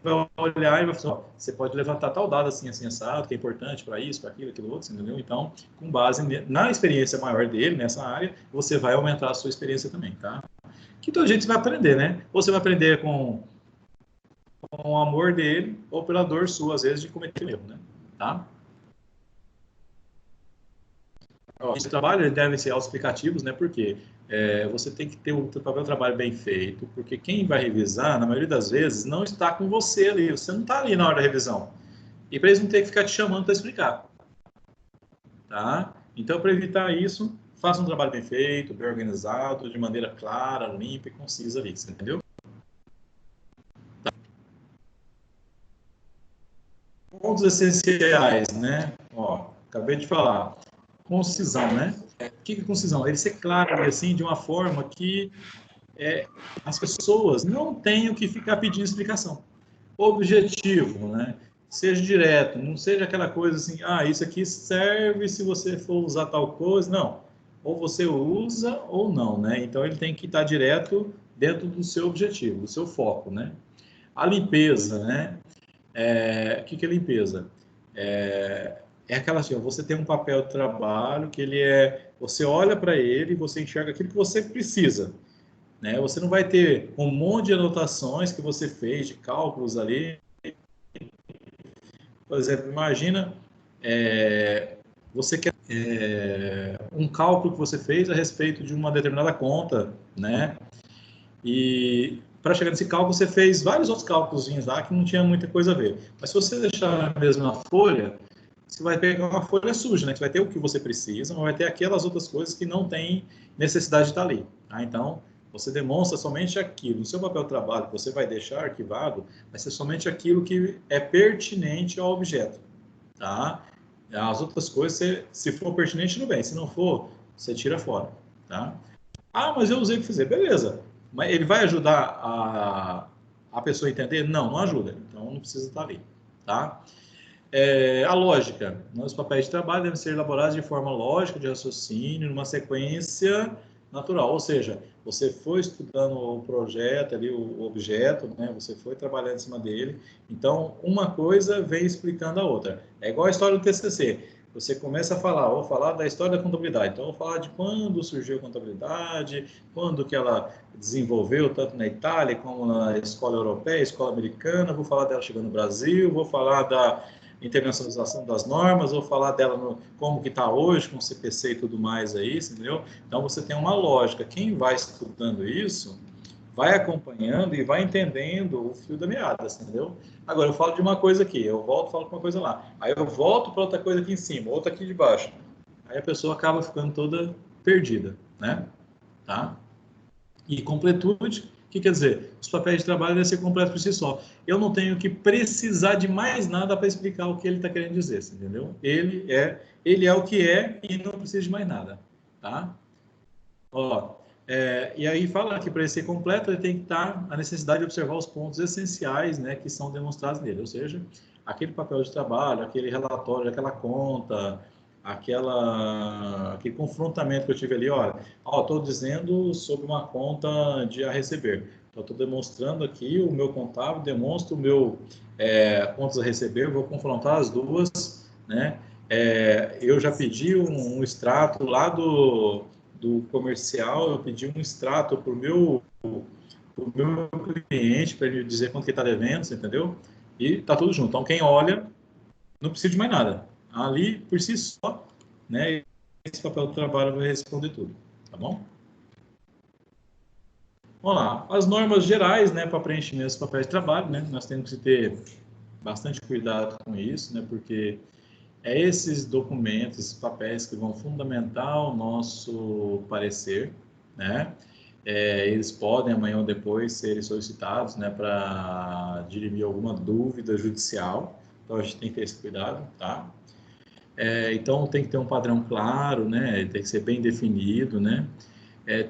vai olhar e vai falar, você pode levantar tal dado assim, assim, assado, que é importante para isso, para aquilo, aquilo outro, entendeu? Então, com base na experiência maior dele, nessa área, você vai aumentar a sua experiência também, tá? Que todo jeito você vai aprender, né? Ou você vai aprender com o amor dele, ou pela dor sua, às vezes, de cometer um erro, né? Tá? Os trabalhos devem ser autoexplicativos, né? Porque você tem que ter o papel trabalho bem feito, porque quem vai revisar, na maioria das vezes, não está com você ali, você não está ali na hora da revisão. E para eles não ter que ficar te chamando para explicar. Tá? Então, para evitar isso, faça um trabalho bem feito, bem organizado, de maneira clara, limpa e concisa ali, você entendeu? Tá. Pontos essenciais, né? Ó, acabei de falar. Concisão, né? O que é concisão? Ele ser claro, assim, de uma forma que as pessoas não tenham que ficar pedindo explicação. Objetivo, né? Seja direto, não seja aquela coisa assim, isso aqui serve se você for usar tal coisa. Não. Ou você usa ou não, né? Então ele tem que estar direto dentro do seu objetivo, do seu foco, né? A limpeza, né? O que é limpeza? é aquela assim, ó, você tem um papel de trabalho que ele é, você olha para ele e você enxerga aquilo que você precisa, né? Você não vai ter um monte de anotações que você fez, de cálculos ali. Por exemplo, imagina, você quer um cálculo que você fez a respeito de uma determinada conta, né? E para chegar nesse cálculo, você fez vários outros cálculos lá que não tinha muita coisa a ver. Mas se você deixar na mesma folha, você vai pegar uma folha suja, né? Que vai ter o que você precisa, mas vai ter aquelas outras coisas que não tem necessidade de estar ali. Tá? Então, você demonstra somente aquilo. No seu papel de trabalho que você vai deixar arquivado, vai ser somente aquilo que é pertinente ao objeto. Tá? As outras coisas, se for pertinente, tudo bem. Se não for, você tira fora. Tá? Ah, mas eu usei para fazer. Beleza. Mas ele vai ajudar a pessoa a entender? Não, não ajuda. Então, não precisa estar ali. Tá? A lógica. Os papéis de trabalho devem ser elaborados de forma lógica, de raciocínio, numa sequência natural. Ou seja, você foi estudando o projeto, ali, o objeto, né? Você foi trabalhando em cima dele. Então, uma coisa vem explicando a outra. É igual a história do TCC. Você começa a falar, vou falar da história da contabilidade. Então, vou falar de quando surgiu a contabilidade, quando que ela desenvolveu, tanto na Itália como na escola europeia, escola americana. Vou falar dela chegando no Brasil, vou falar da internacionalização das normas, vou falar dela como que está hoje, com o CPC e tudo mais aí, entendeu? Então, você tem uma lógica. Quem vai estudando isso, vai acompanhando e vai entendendo o fio da meada, entendeu? Agora, eu falo de uma coisa aqui, eu volto e falo com uma coisa lá. Aí eu volto para outra coisa aqui em cima, outra aqui de baixo. Aí a pessoa acaba ficando toda perdida, né? Tá? E completude, o que quer dizer? Os papéis de trabalho devem ser completos por si só. Eu não tenho que precisar de mais nada para explicar o que ele está querendo dizer, entendeu? Ele é o que é e não precisa de mais nada, tá? Ó, e aí fala que para ele ser completo, ele tem que estar a necessidade de observar os pontos essenciais, né, que são demonstrados nele, ou seja, aquele papel de trabalho, aquele relatório, aquela conta, aquele confrontamento que eu tive ali, olha, estou dizendo sobre uma conta de a receber, então estou demonstrando aqui o meu contábil, demonstro o meu contas a receber, vou confrontar as duas, né? Eu já pedi um extrato lá do comercial, eu pedi um extrato para o meu cliente, para ele dizer quanto que está devendo, você entendeu? E tá tudo junto. Então, quem olha, não precisa de mais nada. Ali, por si só, né, esse papel do trabalho vai responder tudo, tá bom? Vamos lá. As normas gerais, né, para preenchimento dos papéis de trabalho, né, nós temos que ter bastante cuidado com isso, né, porque esses documentos, esses papéis que vão fundamentar o nosso parecer, né? Eles podem amanhã ou depois serem solicitados, né, para dirimir alguma dúvida judicial. Então a gente tem que ter esse cuidado, tá? Então tem que ter um padrão claro, né? Tem que ser bem definido, né?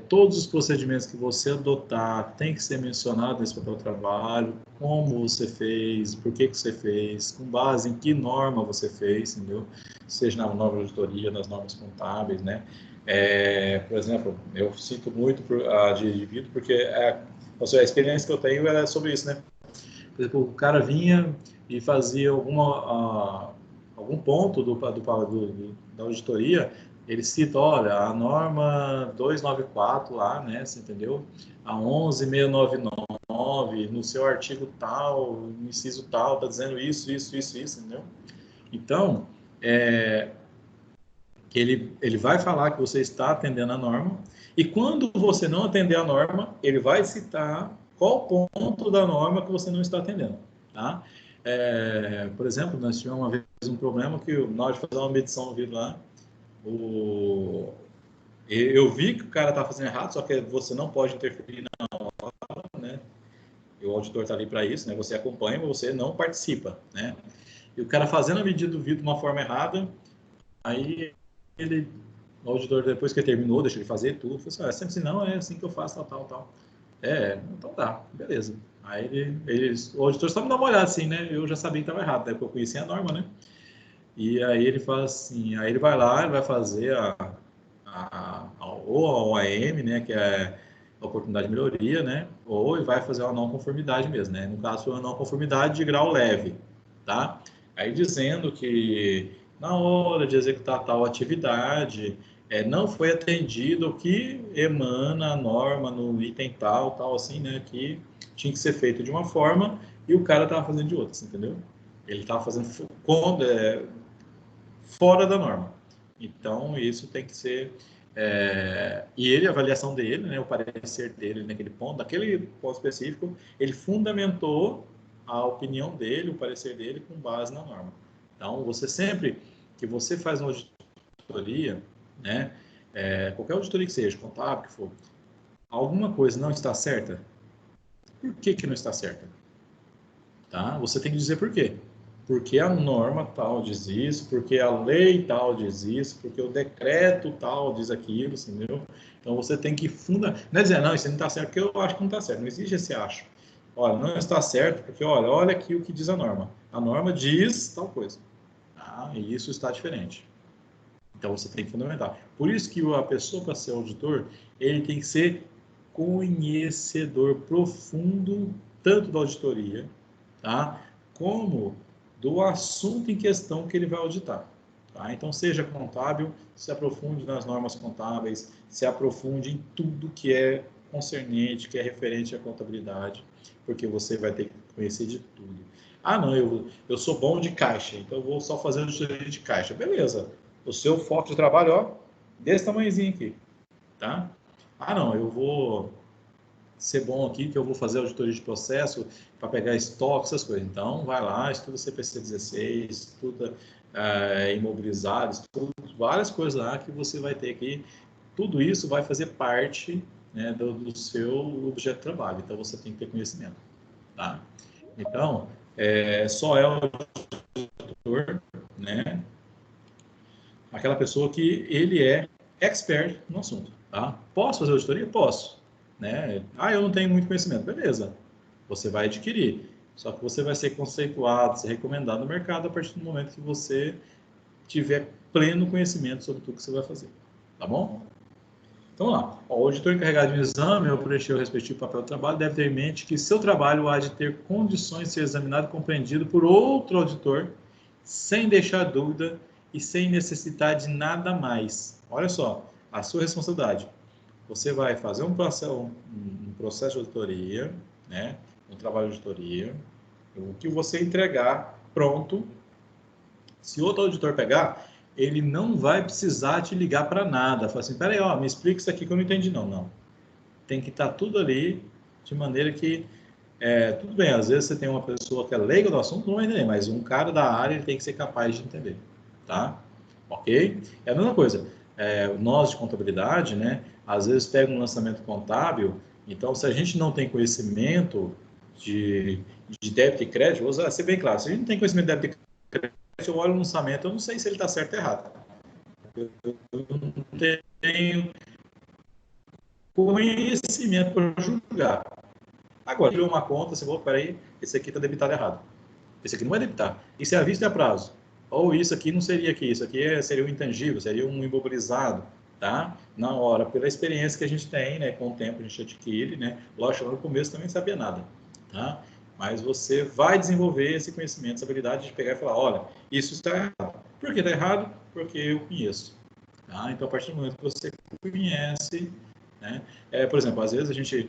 Todos os procedimentos que você adotar tem que ser mencionado nesse papel de trabalho, como você fez, por que você fez, com base em que norma você fez, entendeu? Seja na norma de auditoria, nas normas contábeis, né? Por exemplo, eu cito muito a de indivíduo, porque a experiência que eu tenho é sobre isso, né? Por exemplo, o cara vinha e fazia algum ponto da auditoria, ele cita, olha, a norma 294 lá, né, você entendeu? A 11699, no seu artigo tal, no inciso tal, está dizendo isso, entendeu? Então, que ele vai falar que você está atendendo a norma, e quando você não atender a norma, ele vai citar qual ponto da norma que você não está atendendo, tá? Por exemplo, nós tivemos uma vez um problema que na hora de fazer uma medição no vidro lá, eu vi que o cara está fazendo errado, só que você não pode interferir na hora, né? E o auditor está ali para isso, né? Você acompanha, mas você não participa, né? E o cara fazendo a medida do vidro de uma forma errada, aí o auditor, depois que ele terminou, deixa ele fazer tudo, falou assim, sempre assim, não, é assim que eu faço, tal. Então tá, beleza. Aí o auditor só me dá uma olhada assim, né? Eu já sabia que estava errado, né? Porque eu conhecia a norma, né? E aí ele fala assim, aí ele vai lá, ele vai fazer ou a OAM, né? Que é a oportunidade de melhoria, né? Ou ele vai fazer uma não conformidade mesmo, né? No caso, foi uma não conformidade de grau leve, tá? Aí dizendo que na hora de executar tal atividade, não foi atendido o que emana a norma no item tal, tal, assim, né, que tinha que ser feito de uma forma e o cara estava fazendo de outra, entendeu? Ele estava fazendo fora da norma. Então, isso tem que ser... e ele, a avaliação dele, né, o parecer dele naquele ponto, daquele ponto específico, ele fundamentou a opinião dele, o parecer dele, com base na norma. Então, você sempre que você faz uma auditoria, né, qualquer auditoria que seja, contábil, que for, alguma coisa não está certa, por que não está certa? Tá? Você tem que dizer por quê. Porque a norma tal diz isso, porque a lei tal diz isso, porque o decreto tal diz aquilo, entendeu? Então você tem que não é dizer, não, isso não está certo, porque eu acho que não está certo. Não existe esse acho. Olha, não está certo, porque olha aqui o que diz a norma. A norma diz tal coisa. Tá? E isso está diferente. Então você tem que fundamentar. Por isso que a pessoa, para ser auditor, ele tem que ser conhecedor profundo, tanto da auditoria, tá? Como do assunto em questão que ele vai auditar. Tá? Então, seja contábil, se aprofunde nas normas contábeis, se aprofunde em tudo que é concernente, que é referente à contabilidade, porque você vai ter que conhecer de tudo. Ah, não, eu sou bom de caixa, então eu vou só fazer auditoria de caixa. Beleza, o seu foco de trabalho, ó, desse tamanhozinho aqui, tá? Ah, não, eu vou ser bom aqui, que eu vou fazer auditoria de processo para pegar estoque, essas coisas. Então, vai lá, estuda CPC 16, estuda imobilizado, estuda várias coisas lá que você vai ter aqui. Tudo isso vai fazer parte, né, do seu objeto de trabalho. Então, você tem que ter conhecimento. Tá? Então, só é o auditor, né, aquela pessoa que ele é expert no assunto. Tá? Posso fazer auditoria? Posso. Né? Eu não tenho muito conhecimento. Beleza, você vai adquirir. Só que você vai ser conceituado, ser recomendado no mercado a partir do momento que você tiver pleno conhecimento sobre tudo que você vai fazer. Tá bom? Então, vamos lá. O auditor encarregado de um exame ou preencher o respectivo papel de trabalho deve ter em mente que seu trabalho há de ter condições de ser examinado e compreendido por outro auditor, sem deixar dúvida e sem necessitar de nada mais. Olha só, a sua responsabilidade. Você vai fazer um processo de auditoria, né? Um trabalho de auditoria, o que você entregar pronto, se outro auditor pegar, ele não vai precisar te ligar para nada. Fala assim, peraí, me explica isso aqui que eu não entendi, não. Não. Tem que estar tudo ali de maneira que, tudo bem, às vezes você tem uma pessoa que é leiga do assunto, não vai entender, mas um cara da área ele tem que ser capaz de entender, tá? Ok? É a mesma coisa. Nós de contabilidade, né? Às vezes pega um lançamento contábil, então se a gente não tem conhecimento de débito e crédito, vou ser bem claro, se a gente não tem conhecimento de débito e crédito, eu olho o lançamento, eu não sei se ele está certo ou errado. Eu não tenho conhecimento para julgar. Agora, tirou uma conta, você falou, peraí, esse aqui está debitado errado. Esse aqui não vai debitar. Isso é à vista e a prazo. Ou isso aqui não seria aqui, isso aqui seria um intangível, seria um imobilizado, tá? Na hora, pela experiência que a gente tem, né? Com o tempo a gente adquire, né? Lógico, no começo também sabia nada, tá? Mas você vai desenvolver esse conhecimento, essa habilidade de pegar e falar, olha, isso está errado. Por que está errado? Porque eu conheço. Tá? Então, a partir do momento que você conhece, né? Por exemplo, às vezes a gente...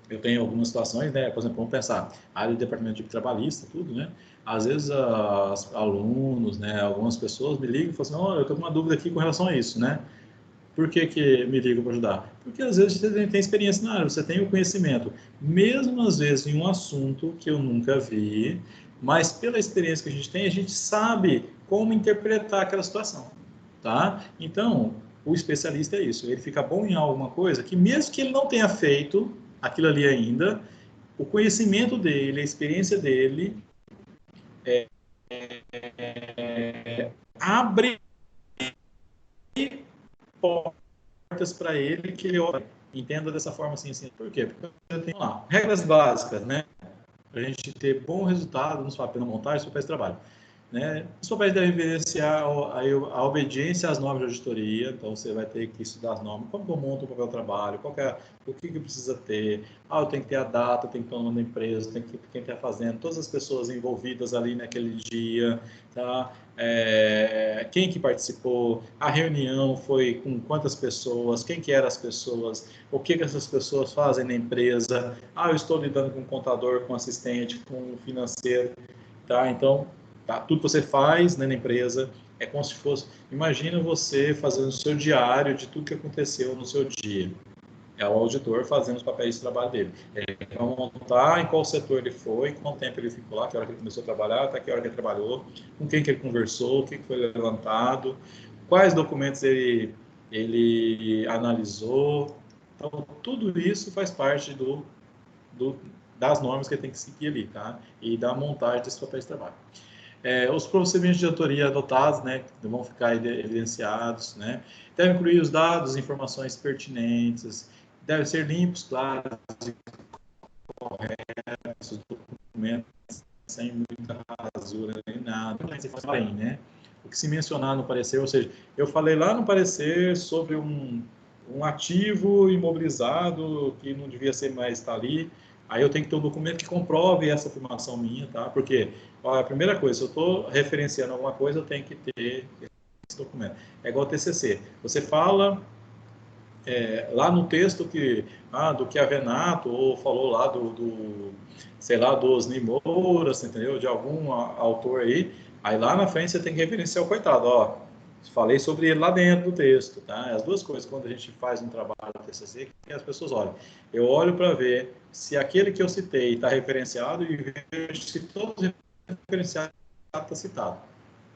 eu tenho algumas situações, né? Por exemplo, vamos pensar, área de departamento de trabalhista, tudo, né? Às vezes, os alunos, né? Algumas pessoas me ligam e falam assim, olha, eu estou com uma dúvida aqui com relação a isso, né? Por que me ligam para ajudar? Porque às vezes você tem experiência na área, você tem o conhecimento, mesmo às vezes em um assunto que eu nunca vi, mas pela experiência que a gente tem, a gente sabe como interpretar aquela situação, tá? Então, o especialista é isso, ele fica bom em alguma coisa que mesmo que ele não tenha feito aquilo ali ainda, o conhecimento dele, a experiência dele abre portas para ele que ele entenda dessa forma assim. Por quê? Porque eu tenho lá regras básicas, né? Para a gente ter bom resultado nos papéis na montagem, papéis de trabalho. né? Os papéis devem evidenciar a obediência às normas de auditoria, então você vai ter que estudar as normas, como que eu monto o papel de trabalho, o que precisa ter, eu tenho que ter a data, tem que ter o nome da empresa, tem que ter quem está fazendo, todas as pessoas envolvidas ali naquele dia, tá? Quem que participou, a reunião foi com quantas pessoas, quem que eram as pessoas, o que essas pessoas fazem na empresa, eu estou lidando com um contador, com um assistente, com um financeiro, tá? Então, tá? Tudo que você faz, né, na empresa é como se fosse... Imagina você fazendo o seu diário de tudo que aconteceu no seu dia. É o auditor fazendo os papéis de trabalho dele. Vai montar em qual setor ele foi, quanto tempo ele ficou lá, que hora que ele começou a trabalhar, até que hora que ele trabalhou, com quem que ele conversou, o que foi levantado, quais documentos ele analisou. Então, tudo isso faz parte das normas que ele tem que seguir ali, tá? E da montagem desses papéis de trabalho. Os procedimentos de auditoria adotados, né, vão ficar evidenciados, né, devem incluir os dados, informações pertinentes, devem ser limpos, claros e corretos, os documentos sem muita rasura nem nada, né? O que se mencionar no parecer, ou seja, eu falei lá no parecer sobre um ativo imobilizado que não devia ser mais estar ali, aí eu tenho que ter um documento que comprove essa afirmação minha, tá? Porque a primeira coisa, se eu estou referenciando alguma coisa, eu tenho que ter esse documento. É igual ao TCC. Você fala lá no texto do que a Venato, ou falou lá sei lá, do Osni Moura, entendeu? De algum autor aí lá na frente você tem que referenciar o coitado, ó. Falei sobre ele lá dentro do texto, tá? As duas coisas, quando a gente faz um trabalho do TCC, que as pessoas olham. Eu olho para ver se aquele que eu citei está referenciado e vejo se todos os referenciados está citado,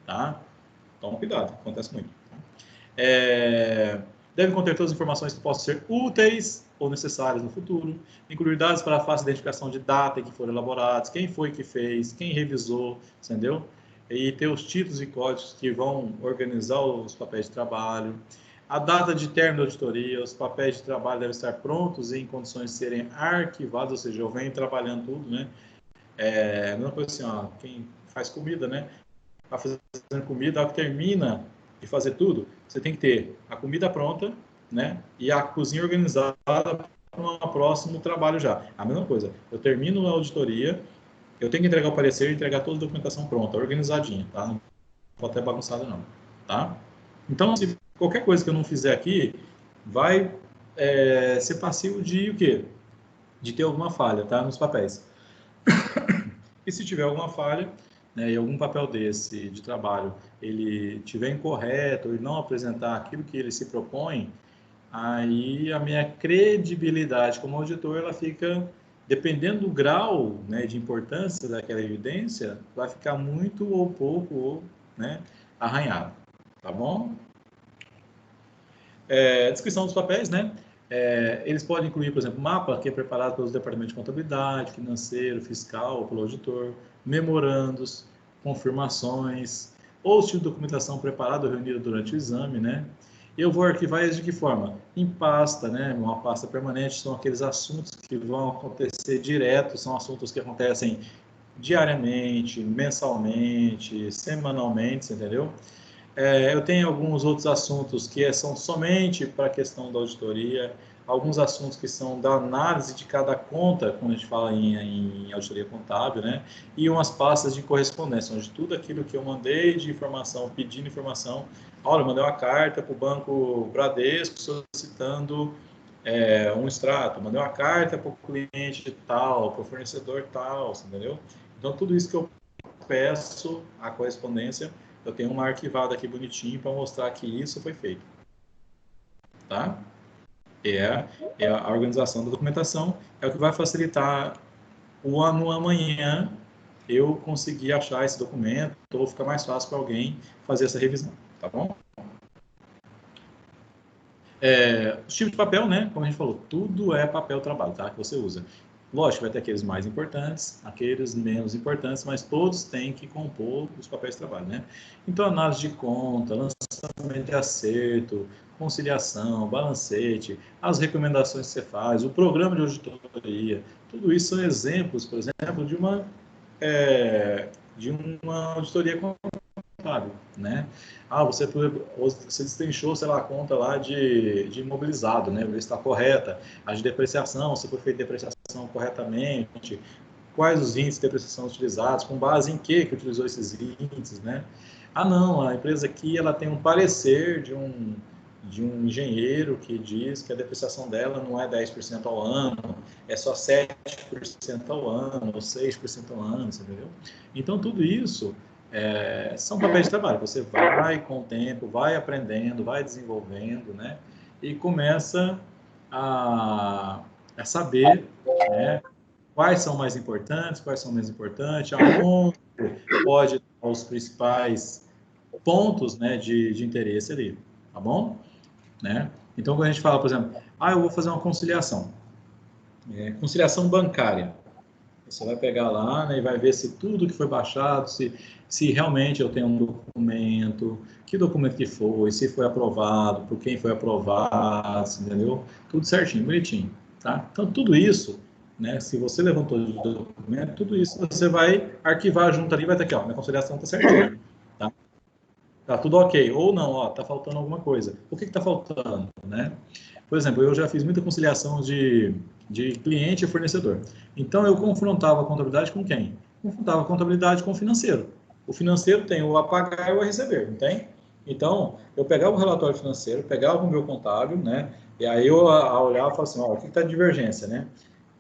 tá? Toma cuidado, acontece muito. Deve conter todas as informações que possam ser úteis ou necessárias no futuro, incluir dados para a fácil identificação de data em que foram elaborados, quem foi que fez, quem revisou, entendeu? E ter os títulos e códigos que vão organizar os papéis de trabalho, a data de término da auditoria, os papéis de trabalho devem estar prontos e em condições de serem arquivados, ou seja, eu venho trabalhando tudo, né? A mesma coisa assim, ó, quem faz comida, né? Está fazendo comida, ao que termina de fazer tudo, você tem que ter a comida pronta, né? E a cozinha organizada para um próximo trabalho já. A mesma coisa, eu termino a auditoria, eu tenho que entregar o parecer e entregar toda a documentação pronta, organizadinha, tá? Não pode ter bagunçado não, tá? Então, se qualquer coisa que eu não fizer aqui, vai ser passivo de o quê? De ter alguma falha, tá? Nos papéis. E se tiver alguma falha, né, e algum papel desse de trabalho ele tiver incorreto ou não apresentar aquilo que ele se propõe, aí a minha credibilidade como auditor ela fica, dependendo do grau, né, de importância daquela evidência, vai ficar muito ou pouco, ou, né, arranhado, tá bom? Descrição dos papéis, né? Eles podem incluir, por exemplo, mapa que é preparado pelos departamentos de contabilidade, financeiro, fiscal, pelo auditor, memorandos, confirmações, ou tipo de documentação preparada ou reunida durante o exame, né? Eu vou arquivar eles de que forma? Em pasta, né? Uma pasta permanente, são aqueles assuntos que vão acontecer direto, são assuntos que acontecem diariamente, mensalmente, semanalmente, entendeu? Eu tenho alguns outros assuntos que são somente para a questão da auditoria, alguns assuntos que são da análise de cada conta, quando a gente fala em auditoria contábil, né? E umas pastas de correspondência, onde tudo aquilo que eu mandei de informação, pedindo informação, olha, eu mandei uma carta para o Banco Bradesco solicitando um extrato, mandei uma carta para o cliente tal, para o fornecedor tal, entendeu? Então, tudo isso que eu peço, a correspondência, eu tenho uma arquivada aqui bonitinho para mostrar que isso foi feito, tá? A organização da documentação, é o que vai facilitar o ano amanhã eu conseguir achar esse documento ou ficar mais fácil para alguém fazer essa revisão, tá bom? Os tipos de papel, né? Como a gente falou, tudo é papel trabalho, tá? Que você usa. Lógico, vai ter aqueles mais importantes, aqueles menos importantes, mas todos têm que compor os papéis de trabalho, né? Então, análise de conta, lançamento de acerto, conciliação, balancete, as recomendações que você faz, o programa de auditoria, tudo isso são exemplos, por exemplo, de uma auditoria contábil, né? Ah, você destrinchou, sei lá, a conta lá de imobilizado, né? Ver se está correta. A de depreciação, se foi feita depreciação corretamente, quais os índices de depreciação utilizados, com base em que utilizou esses índices, né? Ah, não, a empresa aqui ela tem um parecer de um engenheiro que diz que a depreciação dela não é 10% ao ano, é só 7% ao ano, ou 6% ao ano, entendeu? Então, tudo isso são papéis de trabalho. Você vai, com o tempo, vai aprendendo, vai desenvolvendo, né? E começa a saber, né? Quais são mais importantes, quais são menos importantes, aonde pode estar os principais pontos, né, de interesse ali, tá bom? Né? Então, quando a gente fala, por exemplo, eu vou fazer uma conciliação, conciliação bancária. Você vai pegar lá, né, e vai ver se tudo que foi baixado, se realmente eu tenho um documento, que documento que foi, se foi aprovado, por quem foi aprovado, entendeu? Tudo certinho, bonitinho, tá? Então, tudo isso, né, se você levantou o documento, tudo isso você vai arquivar junto ali, vai ter aqui, ó, minha conciliação está certinha, tá? Tá tudo ok. Ou não, ó, tá faltando alguma coisa. O que está faltando, né? Por exemplo, eu já fiz muita conciliação de cliente e fornecedor. Então, eu confrontava a contabilidade com quem? Confrontava a contabilidade com o financeiro. O financeiro tem o a pagar e o a receber, não tem? Então, eu pegava o relatório financeiro, pegava o meu contábil, né? E aí eu olhava e falava assim, ó, o que está de divergência, né?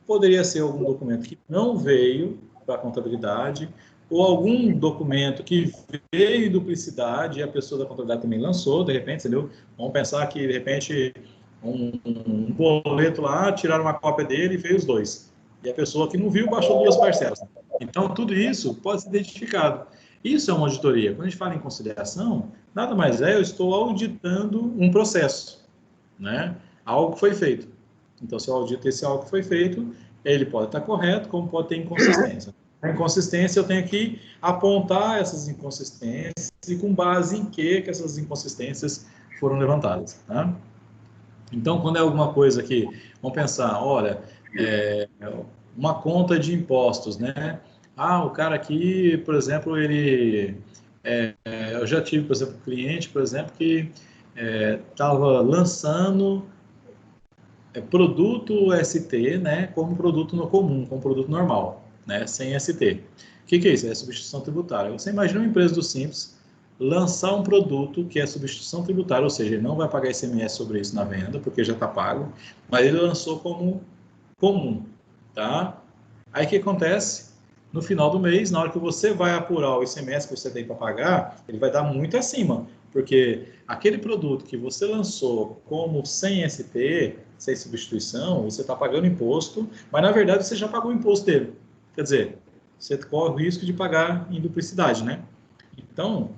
Poderia ser algum documento que não veio para a contabilidade, ou algum documento que veio duplicidade e a pessoa da contabilidade também lançou, de repente, entendeu? Vamos pensar que, de repente, um boleto lá, tiraram uma cópia dele e veio os dois. E a pessoa que não viu baixou duas parcelas. Então, tudo isso pode ser identificado. Isso é uma auditoria. Quando a gente fala em conciliação, nada mais é, eu estou auditando um processo, né? Algo que foi feito. Então, se eu audito esse algo que foi feito, ele pode estar correto, como pode ter inconsistência. A inconsistência, eu tenho que apontar essas inconsistências e com base em que essas inconsistências foram levantadas. Tá? Então, quando é alguma coisa que, vamos pensar, olha, uma conta de impostos, né? O cara aqui, por exemplo, eu já tive, por exemplo, um cliente, por exemplo, que estava lançando produto ST, né, como produto no comum, como produto normal, né, sem ST. O que é isso? É substituição tributária. Você imagina uma empresa do Simples lançar um produto que é substituição tributária, ou seja, ele não vai pagar ICMS sobre isso na venda, porque já está pago, mas ele lançou como comum, tá? Aí o que acontece? No final do mês, na hora que você vai apurar o ICMS que você tem para pagar, ele vai dar muito acima, porque aquele produto que você lançou como sem ST, sem substituição, você está pagando imposto, mas na verdade você já pagou o imposto dele. Quer dizer, você corre o risco de pagar em duplicidade, né? Então,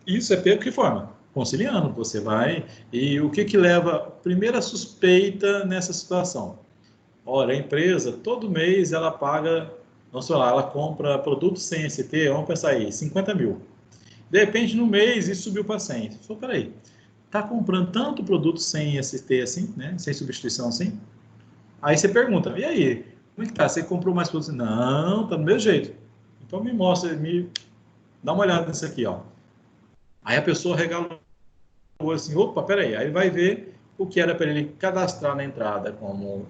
isso é pego que forma? Conciliando, você vai. E o que leva primeira suspeita nessa situação? Olha, a empresa, todo mês ela paga, vamos falar, ela compra produtos sem ST, vamos pensar aí, 50 mil. De repente, no mês, isso subiu para 100. Você falou, peraí, está comprando tanto produto sem ST assim, né? Sem substituição assim? Aí você pergunta, e aí, como é que tá? Você comprou mais produtos? Não, tá do meu jeito. Então me mostra, me dá uma olhada nisso aqui, ó. Aí a pessoa regala assim, opa, peraí, aí vai ver o que era para ele cadastrar na entrada como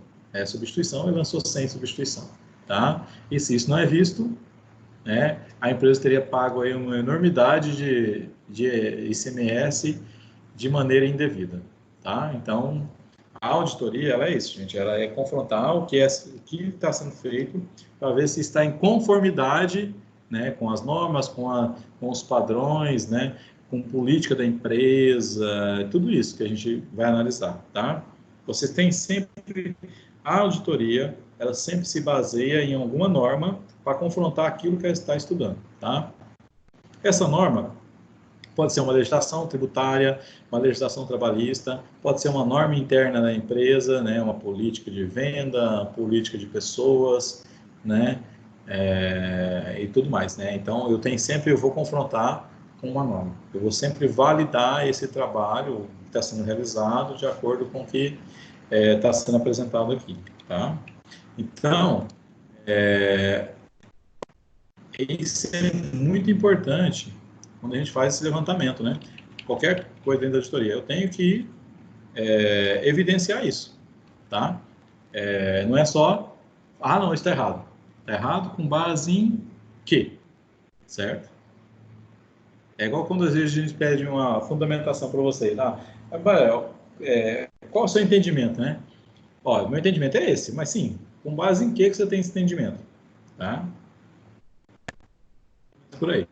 substituição e lançou sem substituição, tá? E se isso não é visto, né, a empresa teria pago aí uma enormidade de ICMS de maneira indevida, tá? Então, a auditoria, ela é isso, gente, ela é confrontar o que está sendo feito para ver se está em conformidade, né, com as normas, com os padrões, né, com política da empresa, tudo isso que a gente vai analisar, tá? Você tem sempre a auditoria, ela sempre se baseia em alguma norma para confrontar aquilo que ela está estudando, tá? Essa norma pode ser uma legislação tributária, uma legislação trabalhista, pode ser uma norma interna da empresa, né, uma política de venda, política de pessoas, né, e tudo mais, né. Então, eu vou confrontar com uma norma. Eu vou sempre validar esse trabalho que está sendo realizado de acordo com o que está sendo apresentado aqui, tá? Então, Isso é muito importante quando a gente faz esse levantamento, né? Qualquer coisa dentro da auditoria, eu tenho que evidenciar isso, tá? Não é só, não, isso está errado. Está errado com base em quê? Certo? É igual quando às vezes a gente pede uma fundamentação para vocês. Qual é o seu entendimento, né? Ó, meu entendimento é esse, mas sim, com base em que você tem esse entendimento? Tá? Por aí.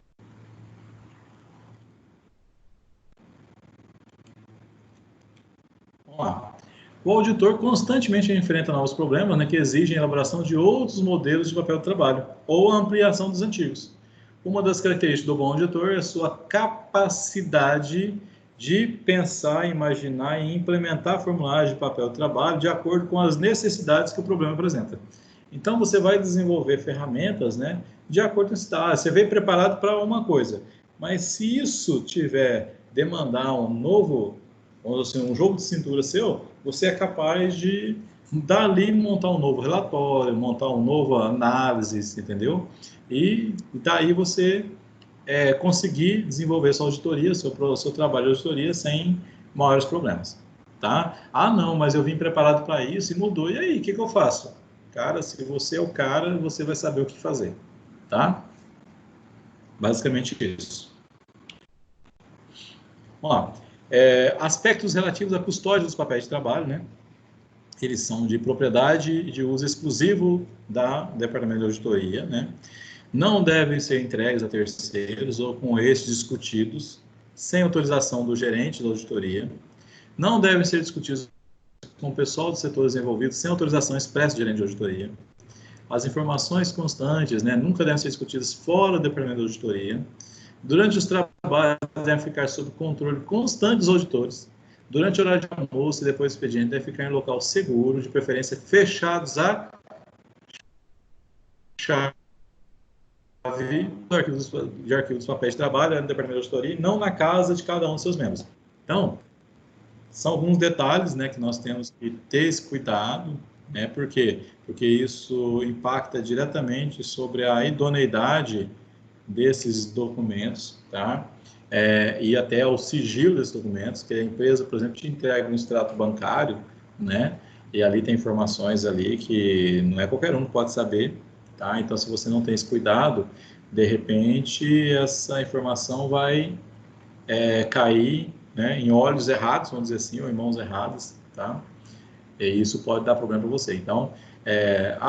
Vamos lá. O auditor constantemente enfrenta novos problemas, né, que exigem a elaboração de outros modelos de papel de trabalho ou a ampliação dos antigos. Uma das características do bom auditor é a sua capacidade de pensar, imaginar e implementar formulários de papel de trabalho de acordo com as necessidades que o problema apresenta. Então, você vai desenvolver ferramentas, né, de acordo com isso. Você veio preparado para uma coisa, mas se isso tiver demandar um novo, assim, um jogo de cintura seu, você é capaz de dali montar um novo relatório, montar uma nova análise, entendeu? E daí você conseguir desenvolver sua auditoria, seu trabalho de auditoria sem maiores problemas, tá? Não, mas eu vim preparado para isso e mudou. E aí, o que eu faço? Cara, se você é o cara, você vai saber o que fazer, tá? Basicamente isso. Vamos lá. Aspectos relativos à custódia dos papéis de trabalho, né? Eles são de propriedade e de uso exclusivo do Departamento de Auditoria, né? Não devem ser entregues a terceiros ou com estes discutidos sem autorização do gerente da auditoria. Não devem ser discutidos com o pessoal dos setores envolvidos sem autorização expressa do gerente de auditoria. As informações constantes, né, nunca devem ser discutidas fora do departamento de auditoria. Durante os trabalhos, devem ficar sob controle constante dos auditores. Durante o horário de almoço e depois do expediente, devem ficar em local seguro, de preferência fechados a chave de arquivo dos papéis de trabalho no departamento de auditoria e não na casa de cada um dos seus membros. Então, são alguns detalhes, né, que nós temos que ter esse cuidado, né, por quê? Porque isso impacta diretamente sobre a idoneidade desses documentos, tá? E até o sigilo desses documentos, que a empresa, por exemplo, te entrega um extrato bancário, né? E ali tem informações ali que não é qualquer um que pode saber, tá? Então, se você não tem esse cuidado, de repente essa informação vai cair, né, em olhos errados, vamos dizer assim, ou em mãos erradas, tá? E isso pode dar problema para você. Então,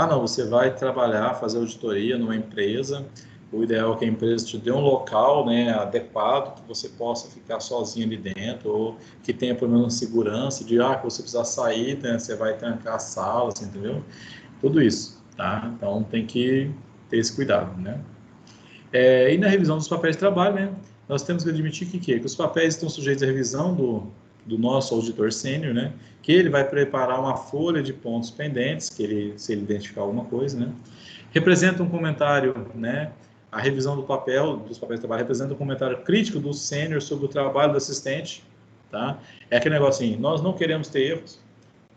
não, você vai trabalhar, fazer auditoria numa empresa, o ideal é que a empresa te dê um local, né, adequado, que você possa ficar sozinho ali dentro, ou que tenha pelo menos segurança de, que você precisar sair, né, você vai trancar a sala, assim, entendeu? Tudo isso, tá? Então, tem que ter esse cuidado, né? E na revisão dos papéis de trabalho, né, nós temos que admitir que os papéis estão sujeitos à revisão do nosso auditor sênior, né, que ele vai preparar uma folha de pontos pendentes, se ele identificar alguma coisa, né, representa um comentário, né, a revisão dos papéis de trabalho representa um comentário crítico do sênior sobre o trabalho do assistente, tá? É aquele negócio assim, nós não queremos ter erros,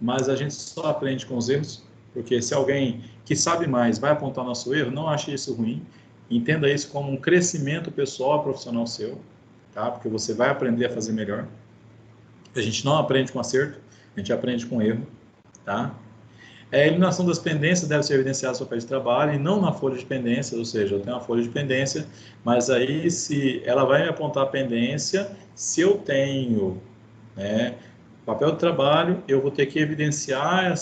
mas a gente só aprende com os erros, porque se alguém que sabe mais vai apontar nosso erro, não ache isso ruim, entenda isso como um crescimento pessoal e profissional seu, tá? Porque você vai aprender a fazer melhor. A gente não aprende com acerto, a gente aprende com erro, tá? A eliminação das pendências deve ser evidenciada no papel de trabalho e não na folha de pendência, ou seja, eu tenho uma folha de pendência, mas aí se ela vai me apontar a pendência, se eu tenho, né, papel de trabalho, eu vou ter que evidenciar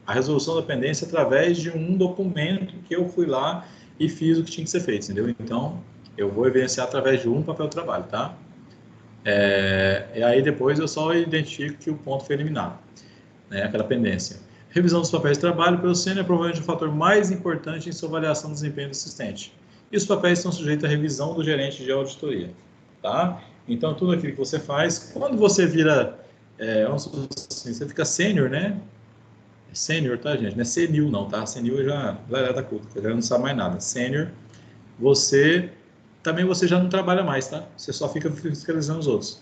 a resolução da pendência através de um documento que eu fui lá e fiz o que tinha que ser feito, entendeu? Então, eu vou evidenciar através de um papel de trabalho, tá? E aí depois eu só identifico que o ponto foi eliminado, né, aquela pendência. Revisão dos papéis de trabalho pelo sênior é provavelmente o fator mais importante em sua avaliação do desempenho do assistente. E os papéis estão sujeitos à revisão do gerente de auditoria, tá? Então, tudo aquilo que você faz, quando você vira, vamos assim, você fica sênior, né? Sênior, tá, gente? Não é senil, não, tá? Senil já é da culpa, já não sabe mais nada. Sênior, você já não trabalha mais, tá? Você só fica fiscalizando os outros.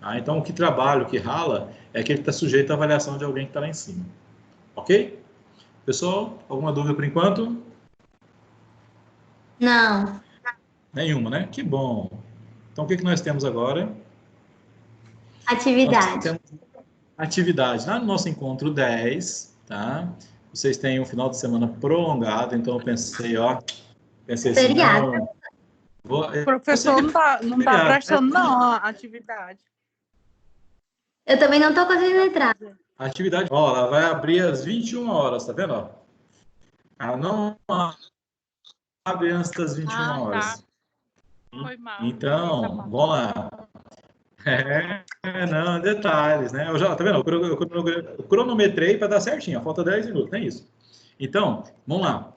Tá? Então, o que trabalha, o que rala, é aquele que está sujeito à avaliação de alguém que está lá em cima. Ok? Pessoal, alguma dúvida por enquanto? Não. Nenhuma, né? Que bom. Então, o que nós temos agora? Nós Atividade. temos atividade. Lá no nosso encontro 10, tá? Vocês têm um final de semana prolongado, então eu pensei assim, Feriado. não, O professor não tá feriado, prestando, não, a atividade. Eu também não tô conseguindo entrar. a atividade, ó, ela vai abrir às 21 horas, tá vendo? Ó? Ela não abre antes das 21 horas. Foi mal. Então, vamos lá. Não, detalhes, né? Eu já, tá vendo? Eu cronometrei para dar certinho, falta 10 minutos, não é isso. Então, vamos lá.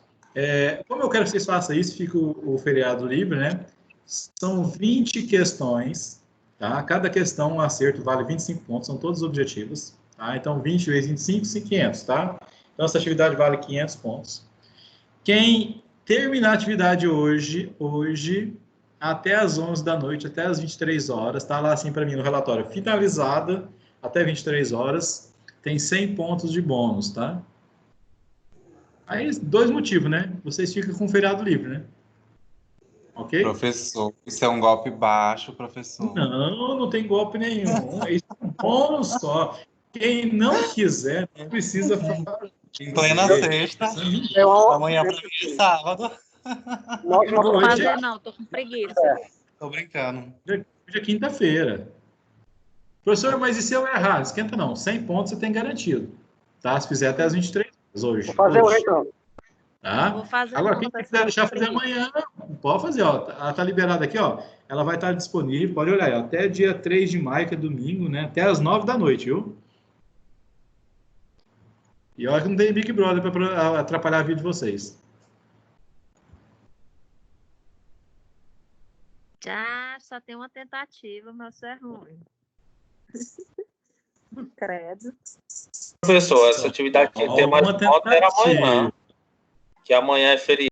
Como eu quero que vocês façam isso, fica o feriado livre, né? São 20 questões, tá? Cada questão, um acerto, vale 25 pontos, são todos objetivos, tá? Então, 20 vezes 25, 500, tá? Então, essa atividade vale 500 pontos. Quem terminar a atividade hoje, até às 11 da noite, até às 23 horas, tá lá assim para mim no relatório, finalizada até 23 horas, tem 100 pontos de bônus, tá? Aí, dois motivos, né? Vocês ficam com feriado livre, né? Ok? Professor, isso é um golpe baixo, professor. Não, não tem golpe nenhum. Isso é um bônus só. Quem não quiser, não precisa fazer. Em plena sexta, amanhã pra mim é sábado. Não vou Hoje fazer, não, tô com preguiça. Tô brincando. Hoje é quinta-feira. Professor, mas e se eu errar? Esquenta não. 100 pontos você tem garantido. Tá? Se fizer até as 23 horas hoje. Vou fazer hoje. hoje, então. Tá? Vou fazer Agora, não, quem professor, quiser deixar tô fazer preguiça. amanhã, pode fazer. Ó. Ela tá liberada aqui, ó. Ela vai estar disponível, pode olhar aí, ó, até dia 3 de maio, que é domingo, né? Até as 9 da noite, viu? E olha que não tem Big Brother para atrapalhar a vida de vocês. Já só tem uma tentativa, mas isso é ruim. Credo. Professor, essa atividade que tem mais Uma nota era amanhã, tentativa. que amanhã é feriado.